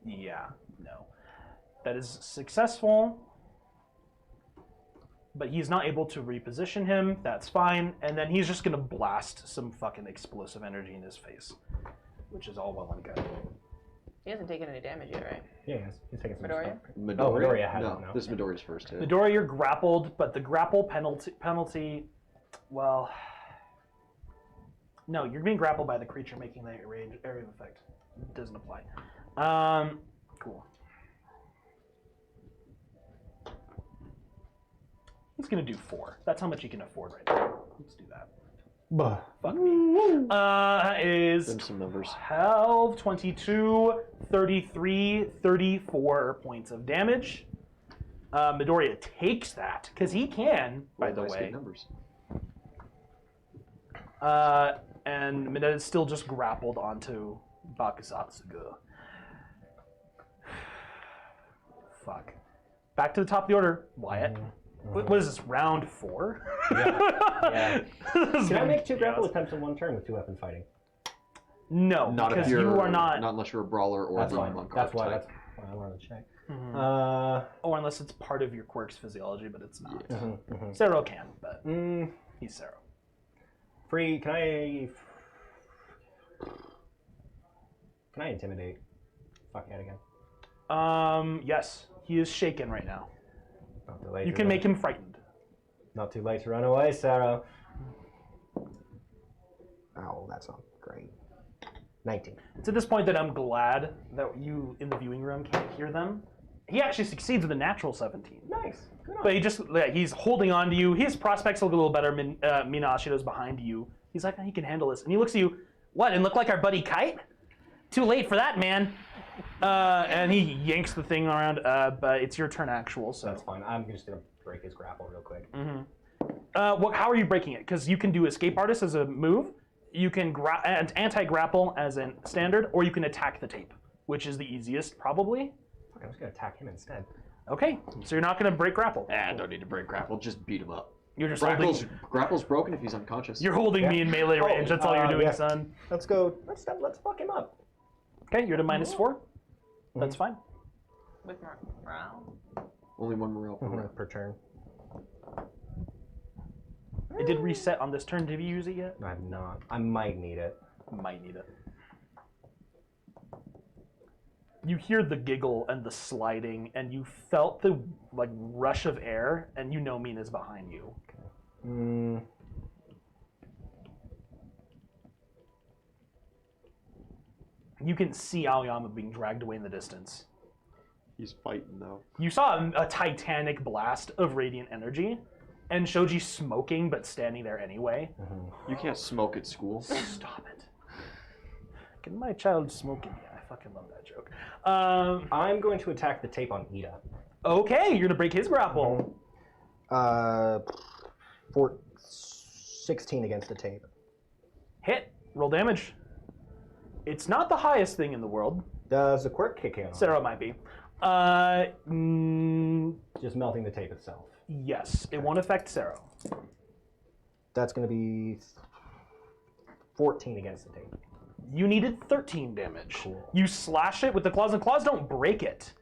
Yeah, no. That is successful. But he's not able to reposition him. That's fine. And then he's just going to blast some fucking explosive energy in his face. Which is all well and good. He hasn't taken any damage yet, right? Yeah, he's taking some Midoriya? stuff. Midoriya hasn't, No, no. this is Midoriya's first hit. Midoriya, you're grappled, but the grapple penalty, well, no, you're being grappled by the creature making the area of effect. It doesn't apply. Cool. He's gonna do 4. That's how much he can afford right now. Let's do that. Bah. Fuck me. Is Them some numbers. 12, 22, 33, 34 points of damage. Midoriya takes that, because he can, by the Dice way. get numbers. And Mineta is still just grappled onto Bakusatsuga. Fuck. Back to the top of the order, Wyatt. What is this, round 4? Yeah. This Can I is make 2 grapple chaos. attempts in 1 turn with 2 weapon fighting? No, Not if because you're you are not. Not unless you're a brawler or That's a fine. monk That's why. archetype. That's why I wanted to check. Mhm. Or unless it's part of your quirk's physiology, but it's not. Yeah. Zero can, but Mm, he's Zero. free. Can I intimidate? Fuck that again. Yes, he is shaken right now. Not too late You to can run. make him frightened. Not too late to run away, Sarah. Oh, that's not great. 19. It's at this point that I'm glad that you in the viewing room can't hear them. He actually succeeds with a natural 17. Nice. Good on. But he's holding on to you. His prospects look a little better. Mina Ashido's behind you. He's like, he can handle this. And he looks at you, what, and look like our buddy Kite? Too late for that, man. And he yanks the thing around, but it's your turn actual, so. That's fine. I'm just gonna break his grapple real quick. How are you breaking it? Because you can do Escape Artist as a move, you can anti-grapple as a standard, or you can attack the tape, which is the easiest, probably. Fuck, I'm just gonna attack him instead. Okay, so you're not going to break grapple. Don't need to break grapple. Just beat him up. You're just Grapple's broken if he's unconscious. You're holding me in melee range. That's all you're doing, yeah. son. Let's go. Let's fuck him up. Okay, you're to -4. That's fine. With morale? Only 1 morale per round. Per turn. It did reset on this turn. Did you use it yet? I have not. I might need it. Might need it. You hear the giggle and the sliding, and you felt the rush of air, and you know Mina's behind you. You can see Aoyama being dragged away in the distance. He's fighting though. You saw a titanic blast of radiant energy, and Shoji smoking but standing there anyway. You can't smoke at school. Stop it. Can my child smoking? Yeah, I fucking love that joke. I'm going to attack the tape on Ida. Okay, you're gonna break his grapple. 16 against the tape. Hit. Roll damage. It's not the highest thing in the world. Does the quirk kick in? Sarah might be. Just melting the tape itself. Yes, it won't affect Sarah. That's going to be 14 against the tape. You needed 13 damage. Cool. You slash it with the claws, and claws don't break it.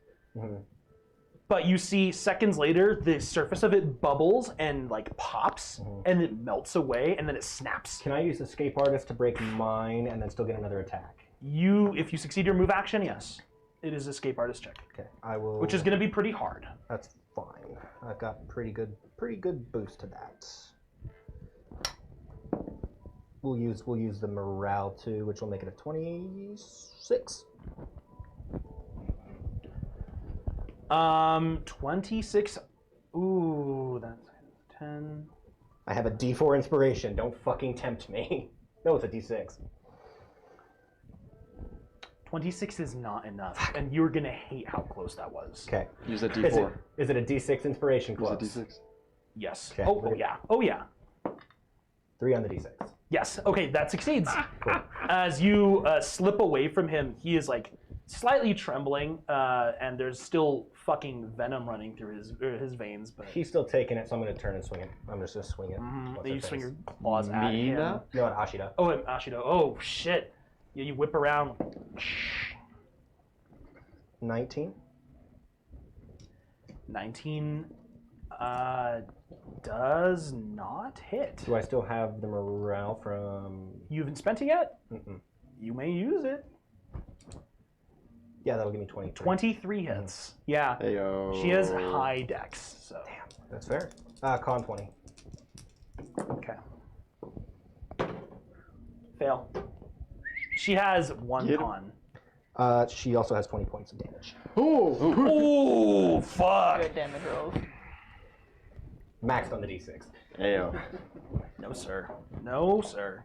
But you see seconds later, the surface of it bubbles and pops, and it melts away, and then it snaps. Can I use Escape Artist to break mine and then still get another attack? If you succeed your move action, yes. It is Escape Artist check. Okay, I will. Which is going to be pretty hard. That's fine. I've got pretty good boost to that. We'll use the morale too, which will make it a 26. 26. Ooh, that's 10. I have a D4 inspiration. Don't fucking tempt me. No, it's a D6. 26 is not enough, and you're gonna hate how close that was. Okay. Use a Is D4. it a D6 inspiration Use a close? D6. Yes. Okay, Oh, we're oh good. yeah. Oh yeah. 3 on the D6. Yes. Okay, that succeeds. As you slip away from him, he is slightly trembling, and there's still fucking venom running through his veins. But He's still taking it, so I'm going to turn and swing it. I'm just going to swing it. What's you her swing face? your claws at him. Mina? No, at Ashida. Oh, and Ashido. Oh shit. Yeah, you whip around. 19. 19 does not hit. Do I still have the morale from... You haven't spent it yet? Mm-mm. You may use it. Yeah, that'll give me 23. 23 hits. Yeah. Heyo. She has high dex, so. That's fair. Con 20. Okay. Fail. She has 1 Get him. con. She also has 20 points of damage. Oh, fuck. Good damage rolls. Maxed on the d6. Heyo. No, sir. No, sir.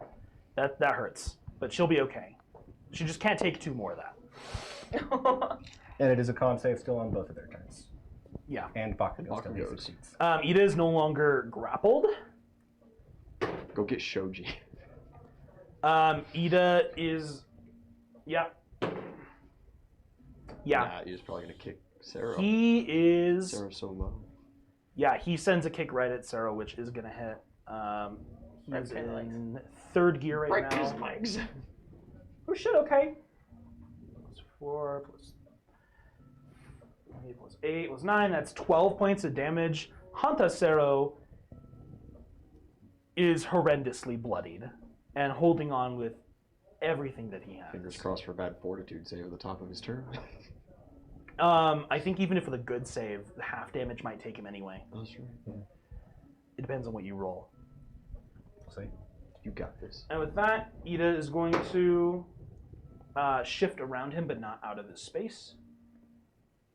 That hurts, but she'll be okay. She just can't take 2 more of that. And it is a con save still on both of their turns. Yeah. And Bakugo still Bakugo's. succeeds. Ida is no longer grappled. Go get Shoji. Ida is, yeah. Nah, he's probably gonna kick Sarah. He is, Sarah's so low. yeah, he sends a kick right at Sarah, which is going to hit. He's between the legs. in 3rd gear right now. his legs. Oh shit, okay. Plus 4, plus 8, plus 8, plus 9, that's 12 points of damage. Hanta Sero is horrendously bloodied and holding on with everything that he has. Fingers crossed for a bad fortitude save at the top of his turn. I think even if with a good save, the half damage might take him anyway. That's right. Yeah. It depends on what you roll. See? You got this. And with that, Ida is going to shift around him, but not out of his space.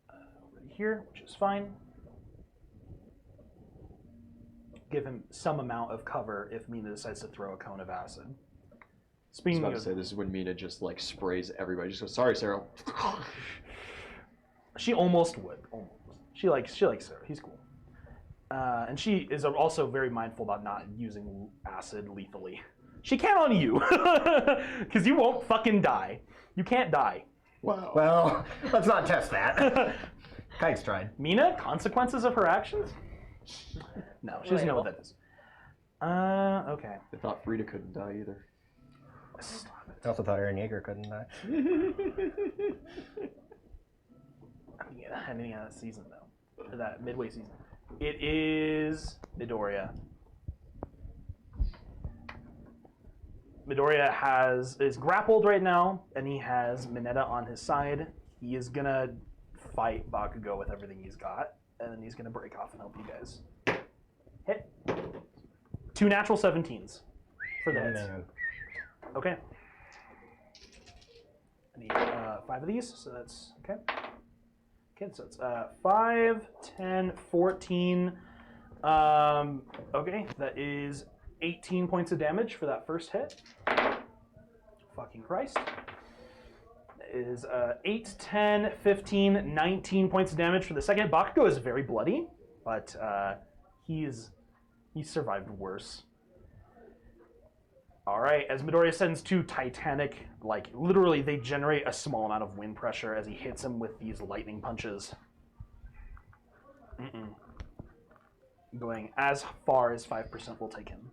Over here, which is fine. Give him some amount of cover if Mina decides to throw a cone of acid. I was Speaking about of, to say, this is when Mina just like sprays everybody. Just goes, sorry, Sarah. she almost would. Almost. She likes Sarah. He's cool. And she is also very mindful about not using acid lethally. She can on you, because you won't fucking die. You can't die. Wow. Well, let's not test that. Kite's tried. Mina, consequences of her actions? No, she doesn't know what that is. Okay. I thought Frida couldn't die either. Stop it. I also thought Eren Yeager couldn't die. Ending of that season, though. Or that midway season. It is Midoriya. Midoriya is grappled right now, and he has Mineta on his side. He is gonna fight Bakugo with everything he's got, and then he's gonna break off and help you guys. Hit. 2 natural 17s for the hits. Man. Okay. I need 5 of these, so that's okay. Okay, so it's 5, 10, 14. Okay, that is 18 points of damage for that first hit. Fucking Christ. That is 8, 10, 15, 19 points of damage for the second. Bakugo is very bloody, but he's survived worse. All right, as Midoriya sends 2 titanic, like literally they generate a small amount of wind pressure as he hits him with these lightning punches. Going as far as 5% will take him.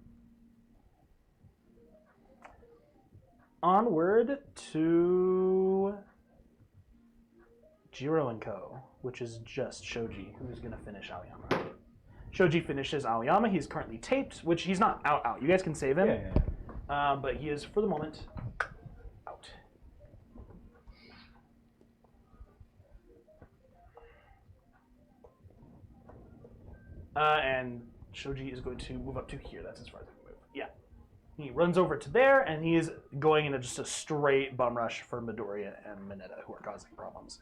Onward to Jiro and Co., which is just Shoji, who's going to finish Aoyama. Shoji finishes Aoyama. He's currently taped, which he's not out. You guys can save him. Yeah. But he is, for the moment, out. And Shoji is going to move up to here. That's as far as I can move. Yeah. He runs over to there, and he is going into just a straight bum rush for Midoriya and Mineta, who are causing problems.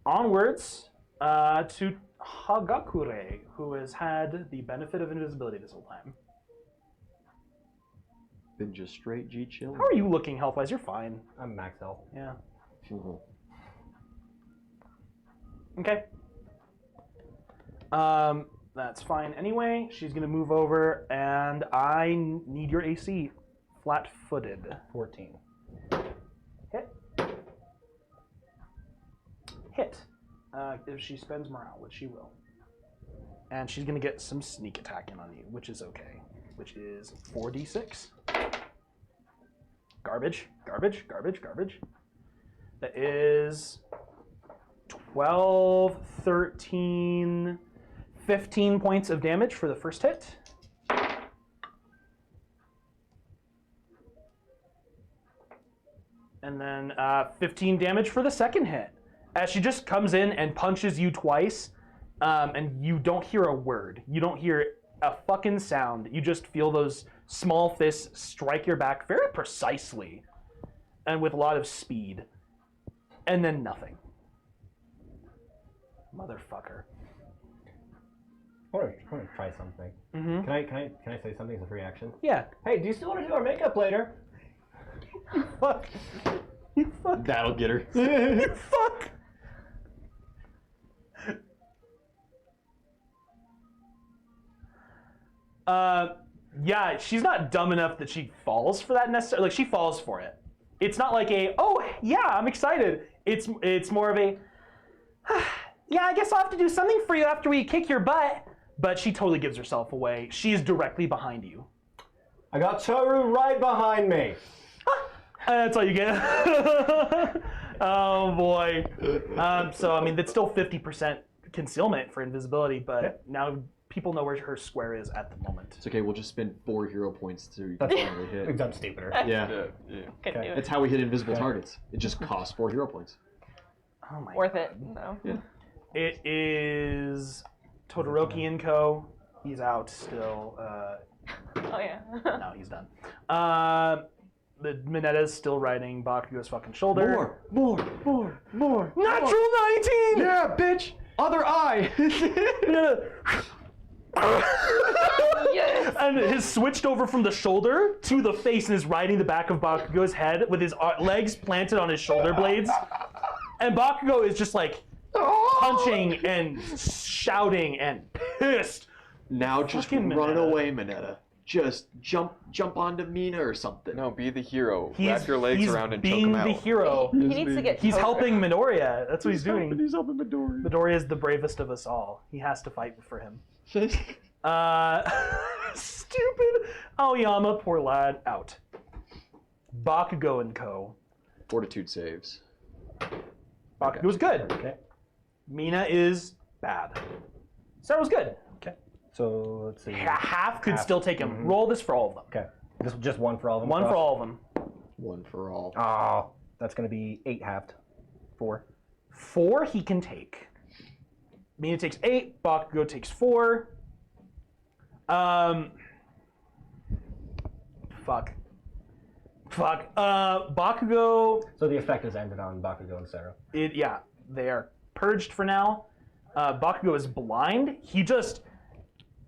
Onwards to Hagakure, who has had the benefit of invisibility this whole time. Been just straight G chill. How are you looking health-wise? You're fine. I'm max health. Yeah. Okay. That's fine anyway. She's gonna move over, and I need your AC. Flat-footed. 14. Hit. Hit. If she spends morale, which she will. And she's gonna get some sneak attack in on you, which is okay. Which is 4d6. Garbage, garbage, garbage, garbage. That is 12, 13, 15 points of damage for the first hit. And And then 15 damage for the second hit. As she just comes in and punches you twice, and you don't hear a word. You don't hear a fucking sound. You just feel those small fists strike your back very precisely and with a lot of speed. And then nothing. Motherfucker. I want to try something. Mm-hmm. Can I say something as a free action? Yeah. Hey, do you still want to do our makeup later? Fuck. You fuck. That'll get her. You fuck. Yeah, she's not dumb enough that she falls for that necessarily. Like, she falls for it. It's not like a, oh, yeah, I'm excited. It's more of a, yeah, I guess I'll have to do something for you after we kick your butt. But she totally gives herself away. She is directly behind you. I got Toru right behind me. That's all you get. Oh, boy. So, I mean, that's still 50% concealment for invisibility, but now people know where her square is at the moment. It's okay, we'll just spend 4 hero points to That's finally hit. We've done stupider. Yeah. Couldn't do That's it. how we hit invisible targets. It just costs 4 hero points. Oh, my Worth God. it. So. Yeah. It is Todoroki and Co. He's out still. Oh yeah. No, he's done. The Minetta's still riding Bakugo's fucking shoulder. More. Natural 19! Yeah, bitch! Other eye! Yes. And has switched over from the shoulder to the face and is riding the back of Bakugo's head with his legs planted on his shoulder blades. And Bakugo is just like punching and shouting and pissed. Now just Fucking run Mineta. away, Mineta. Just jump onto Mina or something. No, be the hero. Wrap your legs he's around and choke being him out. the hero. He needs to get. He's Toru. helping Midoriya. That's what he's doing. He's helping Midori. Midoriya is the bravest of us all. He has to fight for him. Stupid. Aoyama, poor lad, out. Bakugo and Co. Fortitude saves. Bakugo's good. Okay. Mina is bad. Sarah was good. Okay. So let's see. Half could Half. still take him. Roll this for all of them. Okay. Just one for all of them. One for all of them. One for all. Oh, that's gonna be 8 halved. 4. 4 he can take. Mina takes 8. Bakugo takes 4. Fuck. Bakugo. So the effect has ended on Bakugo and Sarah. Yeah, they are purged for now. Bakugo is blind. He just,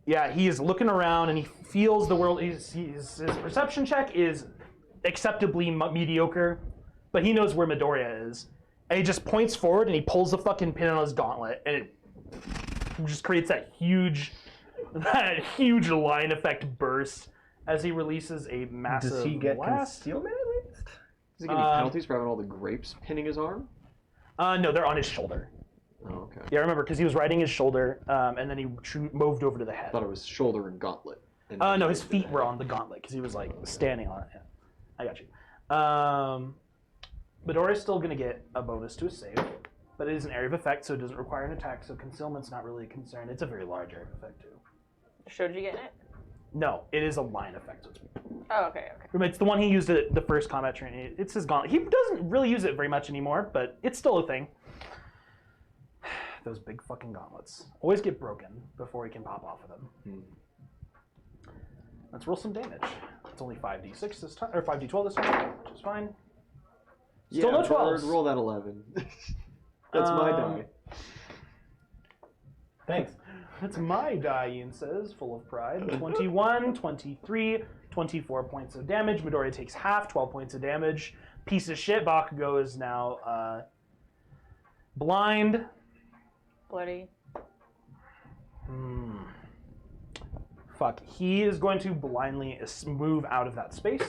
he is looking around and he feels the world. His perception check is acceptably mediocre, but he knows where Midoriya is. And he just points forward and he pulls the fucking pin on his gauntlet, and it just creates that huge line effect burst as he releases a massive Does he get blast. concealment at least? Does he get any penalties for having all the grapes pinning his arm? No, they're on his shoulder. Oh, okay. Yeah, I remember, because he was riding his shoulder, and then he moved over to the head. I thought it was shoulder and gauntlet. And No, his feet were on the gauntlet, because he was, like, standing on it. Yeah. I got you. Midoriya's still going to get a bonus to a save, but it is an area of effect, so it doesn't require an attack, so concealment's not really a concern. It's a very large area of effect, too. Showed you getting it? No, it is a line effect. So Oh, okay. it's the one he used at the first combat training. It's his gauntlet. He doesn't really use it very much anymore, but it's still a thing. Those big fucking gauntlets always get broken before he can pop off of them. Let's roll some damage. It's only 5d6 this time, or 5d12 this time, which is fine. Still no 12s. Roll that 11. That's my die. Thanks. That's my die, Ian says, full of pride. 21, 23, 24 points of damage. Midoriya takes half, 12 points of damage. Piece of shit, Bakugo is now blind. Bloody. Fuck. He is going to blindly move out of that space.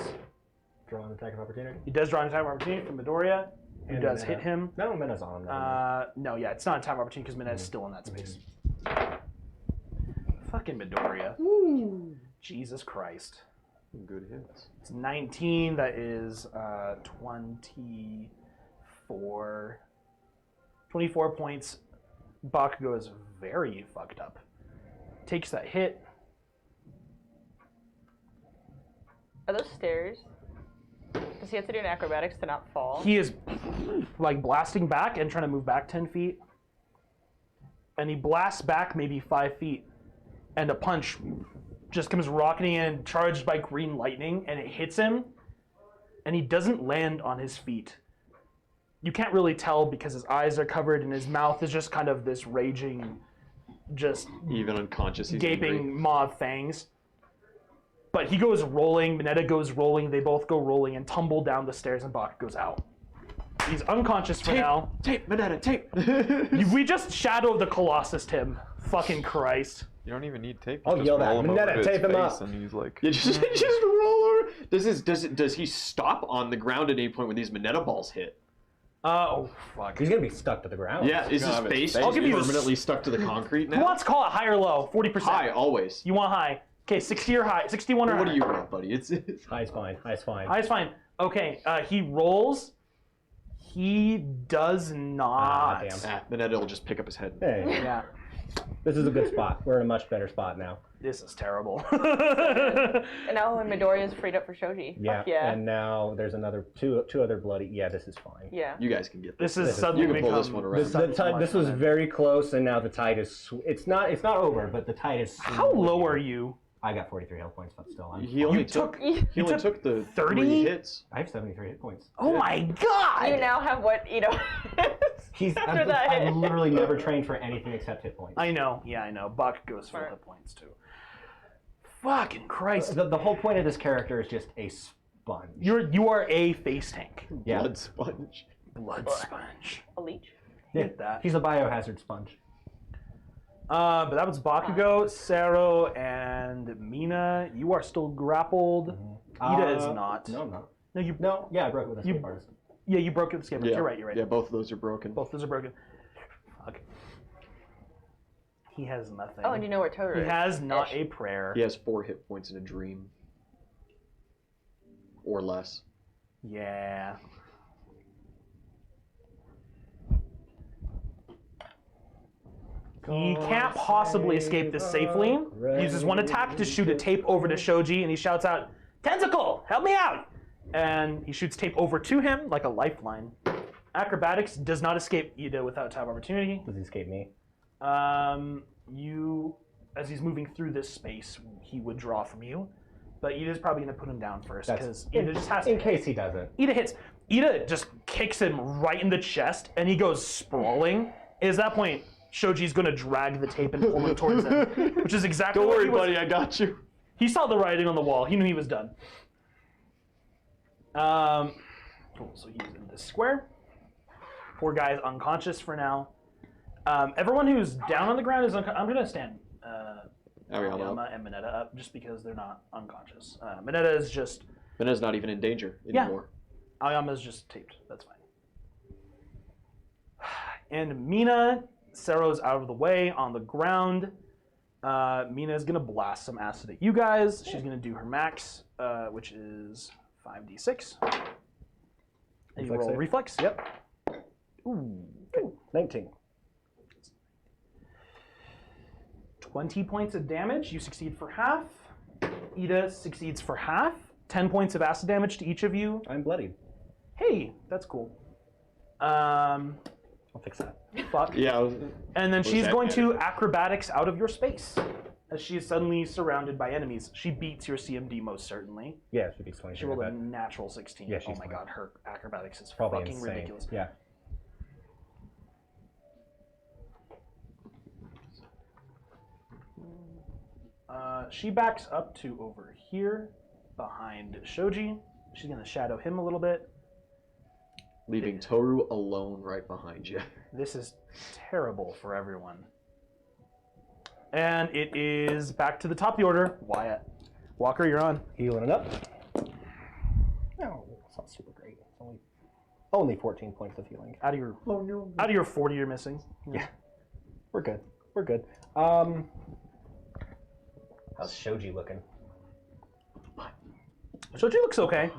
Draw an attack of opportunity. He does draw an attack of opportunity from Midoriya, who And does Mineta. hit him. No, Mina's on. No, it's not a time of opportunity because Mineta's still in that space. Fucking Midoriya. Jesus Christ. Good hits. It's 19. That is 24. 24 points. Bakugo is very fucked up. Takes that hit. Are those stairs? Does he have to do an acrobatics to not fall? He is like blasting back and trying to move back 10 feet. And he blasts back maybe 5 feet. And a punch just comes rocketing in, charged by green lightning, and it hits him. And he doesn't land on his feet. You can't really tell because his eyes are covered and his mouth is just kind of this raging, just Even unconscious, he's gaping angry. maw fangs. But he goes rolling, Minetta goes rolling, they both go rolling and tumble down the stairs and Bach goes out. He's unconscious for now. Tape, Minetta, tape! We just shadowed the Colossus, Tim. Fucking Christ. You don't even need tape. I'll You yell just roll that. him over Minetta, to his tape him face up. And he's like, You just roll over. Does he stop on the ground at any point when these Minetta balls hit? Oh, fuck. He's gonna be stuck to the ground. Yeah, is his have his face face. I'll give you a permanently stuck to the concrete Who now? wants to call it high or low? 40%. High, always. You want high. Okay, 60 or high. 61 or What high. do you want, buddy? It's High's fine. High's fine. High's fine. Okay, he rolls. He does not. Damn. Minetta will just pick up his head. Hey, Yeah, this is a good spot. We're in a much better spot now. this is terrible. And now when Midoriya's freed up for Shoji. Yeah. Fuck yeah. And now there's another two other bloody. Yeah, this is fine. Yeah. You guys can get this. This is suddenly You can pull become this one around. This was very close, and now the tide is. It's not over, but the tide is. How low are you? I got 43 health points, but still, He only took- he only took the 30? 3 hits. I have 73 hit points. Oh my god! You now have what, after that I've hit. literally never trained for anything except hit points. I know. Yeah, I know. Buck goes for Smart. hit points too. Fucking Christ! The whole point of this character is just a sponge. You are a face tank. Yeah. Blood sponge. Blood sponge. A leech. Yeah. Hit that. He's a biohazard sponge. But that was Bakugo, Sero, and Mina. You are still grappled. Ida is not. No, I'm not. No, you. No, yeah, I broke with a escape artist. Yeah, you broke the escape. Yeah. You're right. You're right. Yeah, both of those are broken. Both those are broken. Fuck. He has nothing. Oh, and you know where Totoro He is. has not Ish. a prayer. He has 4 hit points in a dream. Or less. Yeah. He can't possibly escape this safely. He uses one attack to shoot a tape over to Shoji, and he shouts out, "Tentacle, help me out!" And he shoots tape over to him like a lifeline. Acrobatics does not escape Ida without tab opportunity. Does he escape me? You, as he's moving through this space, he would draw from you. But Ida's probably going to put him down first, because Ida just has In to. case he doesn't. Ida hits. Ida just kicks him right in the chest, and he goes sprawling. At that point, Shoji's going to drag the tape and pull him towards him, which is exactly Don't what worry, he was. buddy, I got you. He saw the writing on the wall. He knew he was done. Cool, so he's in this square. Poor guy's unconscious for now. Everyone who's down on the ground is unconscious. I'm going to stand Aoyama and Minetta up just because they're not unconscious. Minetta is just... Minetta's not even in danger Yeah. anymore. Aoyama's just taped. That's fine. And Mina, Sero's out of the way on the ground. Mina is going to blast some acid at you guys. She's going to do her max, which is 5d6. And you Reflex roll save? reflex. Yep. Ooh. Okay. 19. 20 points of damage. You succeed for half. Ida succeeds for half. 10 points of acid damage to each of you. I'm bloodied. Hey, that's cool. I'll fix that. Fuck. Yeah. And then What she's does that going to matter? acrobatics out of your space. As she is suddenly surrounded by enemies. She beats your CMD most certainly. Yeah, it should be 20. She rolled a natural 16. Yeah, Oh she's my fine. god, her acrobatics is Probably fucking insane. ridiculous. Yeah. She backs up to over here behind Shoji. She's going to shadow him a little bit. Leaving Toru alone right behind you. This is terrible for everyone. And it is back to the top of the order. Wyatt. Walker, you're on. Healing it up. No, it's not super great. It's only 14 points of healing. Out of your 40 you're missing. Yeah. We're good. We're good. How's Shoji looking? Shoji looks okay.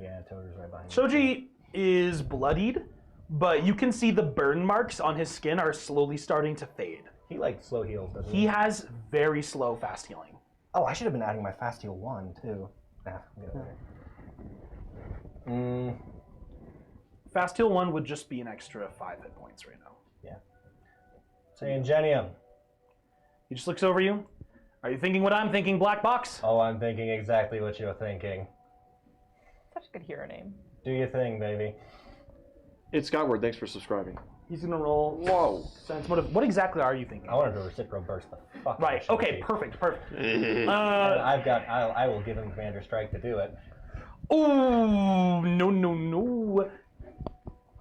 Yeah, Toru's right behind me. Shoji is bloodied, but you can see the burn marks on his skin are slowly starting to fade. He like slow heals, doesn't He has very slow fast healing. Oh, I should have been adding my fast heal 1 too. Nah, I'm good. Fast heal 1 would just be an extra 5 hit points right now. Say Ingenium. He just looks over you. Are you thinking what I'm thinking, Black Box? Oh, I'm thinking exactly what you're thinking. Such a good hero name. Do your thing, baby. It's Skyward. Thanks for subscribing. He's gonna roll. Whoa. Sense motive. What exactly are you thinking? I wanted to reciprocal burst the fuck. Right. out of Okay. Shoji. Perfect. And I will give him Commander Strike to do it. Oh no.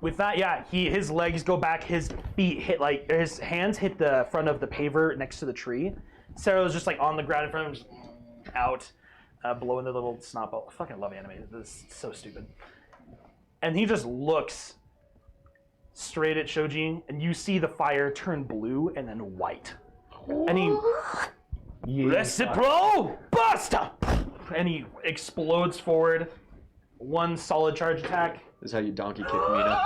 With that, yeah, his legs go back, his feet hit his hands hit the front of the paver next to the tree. Sarah's just like on the ground in front of him, just out, blowing the little snot ball. I fucking love anime. This is so stupid. And he just looks straight at Shoji, and you see the fire turn blue and then white. And he Recipro Buster! And he explodes forward. One solid charge attack. This is how you donkey kick Mina.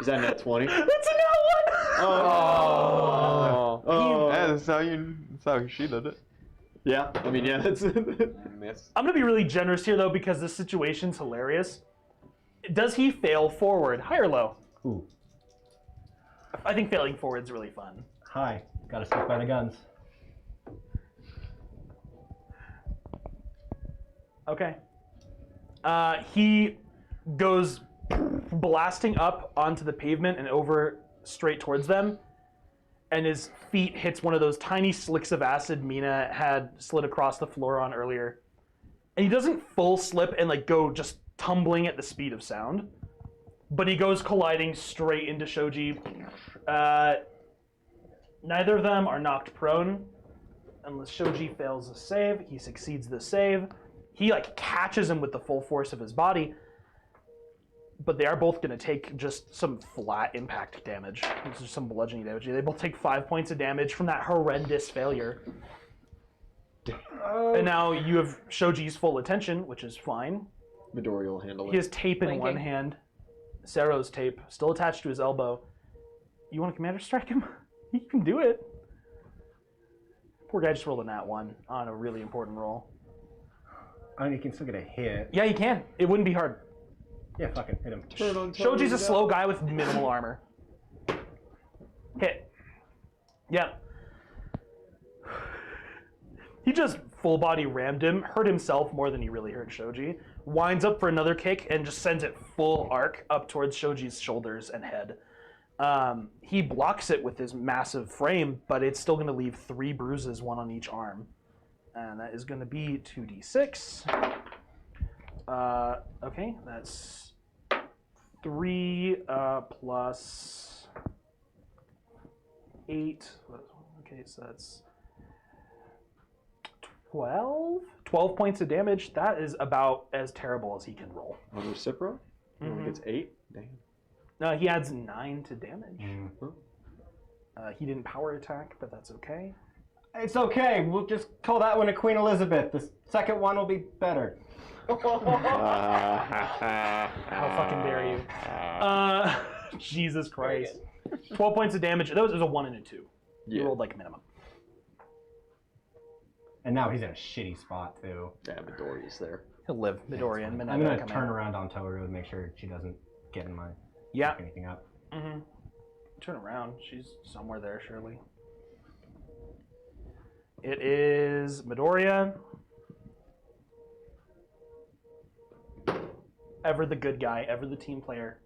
Is that net 20? That's a no one! Oh. Yeah, that's how she did it. Yeah. I mean, yeah. That's. Miss. I'm gonna be really generous here though because this situation's hilarious. Does he fail forward? High or low? Ooh. I think failing forward's really fun. Hi. Gotta stick by the guns. Okay. He goes blasting up onto the pavement and over straight towards them, and his feet hits one of those tiny slicks of acid Mina had slid across the floor on earlier. And he doesn't full slip and like go just tumbling at the speed of sound, but he goes colliding straight into Shoji. Neither of them are knocked prone. Unless Shoji fails a save, he succeeds the save. He like catches him with the full force of his body, but they are both going to take just some flat impact damage. This is some bludgeoning damage. They both take 5 points of damage from that horrendous failure. And now you have Shoji's full attention, which is fine. Midori will handle He it. has tape in one hand, Sero's tape, still attached to his elbow. You want to Commander Strike him? He can do it. Poor guy just rolled a nat 1 on a really important roll. I mean, you can still get a hit. Yeah, you can. It wouldn't be hard. Yeah, fucking hit him. Shoji's a slow guy with minimal armor. Hit. Yeah. He just full body rammed him, hurt himself more than he really hurt Shoji. Winds up for another kick and just sends it full arc up towards Shoji's shoulders and head. He blocks it with his massive frame, but it's still going to leave 3 bruises, 1 on each arm. And that is going to be 2d6. Okay, that's 3 plus 8. Okay, so that's 12? 12 points of damage. That is about as terrible as he can roll. On Recipro? He only gets 8? Damn. No, he adds 9 to damage. He didn't power attack, but that's okay. It's okay. We'll just call that one a Queen Elizabeth. The second one will be better. How fucking dare you? Jesus Christ. 12 points of damage. That was a 1 and a 2. Yeah. You rolled like minimum. And now he's in a shitty spot, too. Yeah, Midori is there. He'll live. Midori and I'm going to turn around on Toru and make sure she doesn't get in my... Yeah. Fuck anything up. Mm-hmm. Turn around. She's somewhere there, surely. It is Midoriya. Ever the good guy, ever the team player.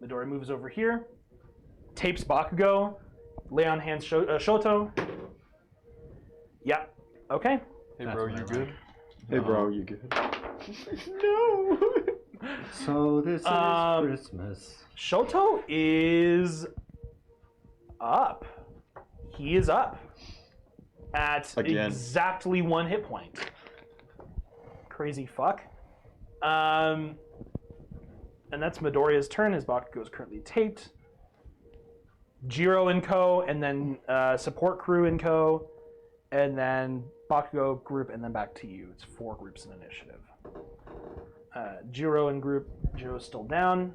Midori moves over here. Tapes Bakugo. Lay on hands Shoto. Yeah. Okay. Hey bro, you good? Hey bro, you good? No. So this is Christmas. Shoto is up. He is up at Again. exactly 1 hit point. Crazy fuck. And that's Midoriya's turn. His Bakugo is currently taped. Jiro and Co. And then support crew and Co. And then Bakugo group, and then back to you. It's 4 groups in initiative. Jiro and group. Jiro's still down.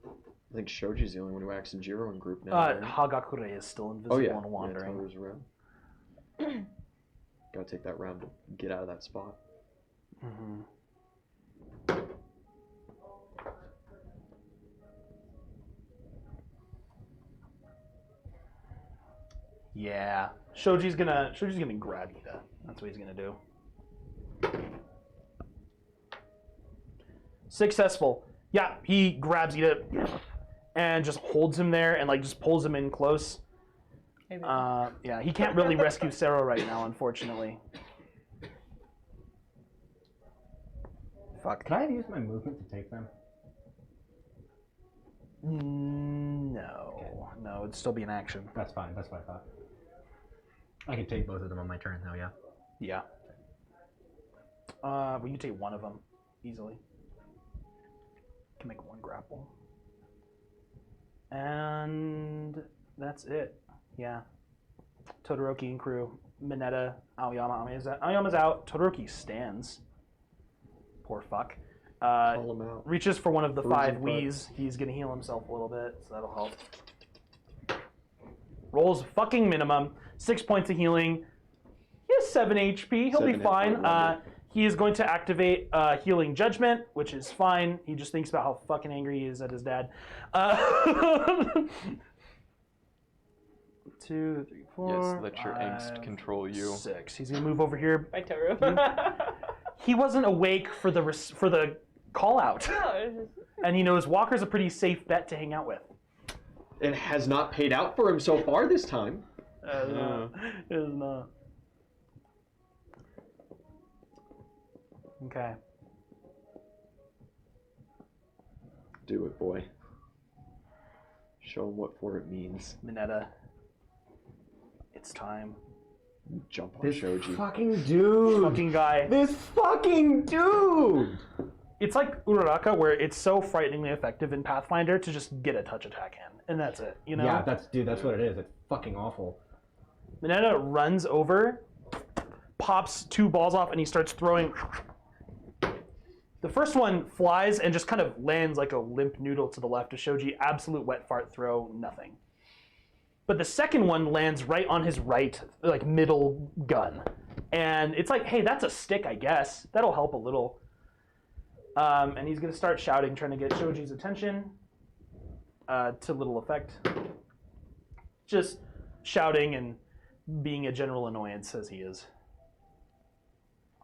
I think Shoji's the only one who acts in Jiro in group now. right? Hagakure is still invisible and wandering. Yeah, Toru's around. Gotta take that round to get out of that spot. Yeah. Shoji's gonna grab Ida. That's what he's gonna do. Successful. Yeah, he grabs Ida and just holds him there and like just pulls him in close. Yeah, he can't really rescue Sero right now, unfortunately. Fuck. Can I use my movement to take them? No. No, it'd still be an action. That's fine. That's what I thought. I can take both of them on my turn, though. Yeah. Yeah. We can take one of them easily. Can make one grapple. And that's it. Yeah. Todoroki and crew. Mineta, Aoyama. Aoyama's out. Todoroki stands. Poor fuck. Call him out. Reaches for one of the five Frozen Wii's. He's gonna heal himself a little bit, so that'll help. Rolls fucking minimum. 6 points of healing. He has 7 HP. He'll be 7 fine. hit point He is going to activate Healing Judgment, which is fine. He just thinks about how fucking angry he is at his dad. 2, 3, 4. Yes, let your angst 5, control you. 6. He's gonna move over here. By Toru. He wasn't awake for the call out, and he knows Walker's a pretty safe bet to hang out with. It has not paid out for him so far this time. It is not. Okay. Do it, boy. Show him what for it means. Mineta. It's time. Jump on This Shoji. fucking dude. Fucking guy. This fucking dude. It's like Uraraka, where it's so frighteningly effective in Pathfinder to just get a touch attack in, and that's it. You know. Yeah, that's what it is. It's fucking awful. Mineta runs over, pops 2 balls off, and he starts throwing. The first one flies and just kind of lands like a limp noodle to the left of Shoji. Absolute wet fart throw, nothing. But the second one lands right on his right, like middle gun. And it's like, hey, that's a stick, I guess. That'll help a little. And he's going to start shouting, trying to get Shoji's attention. To little effect. Just shouting and being a general annoyance as he is.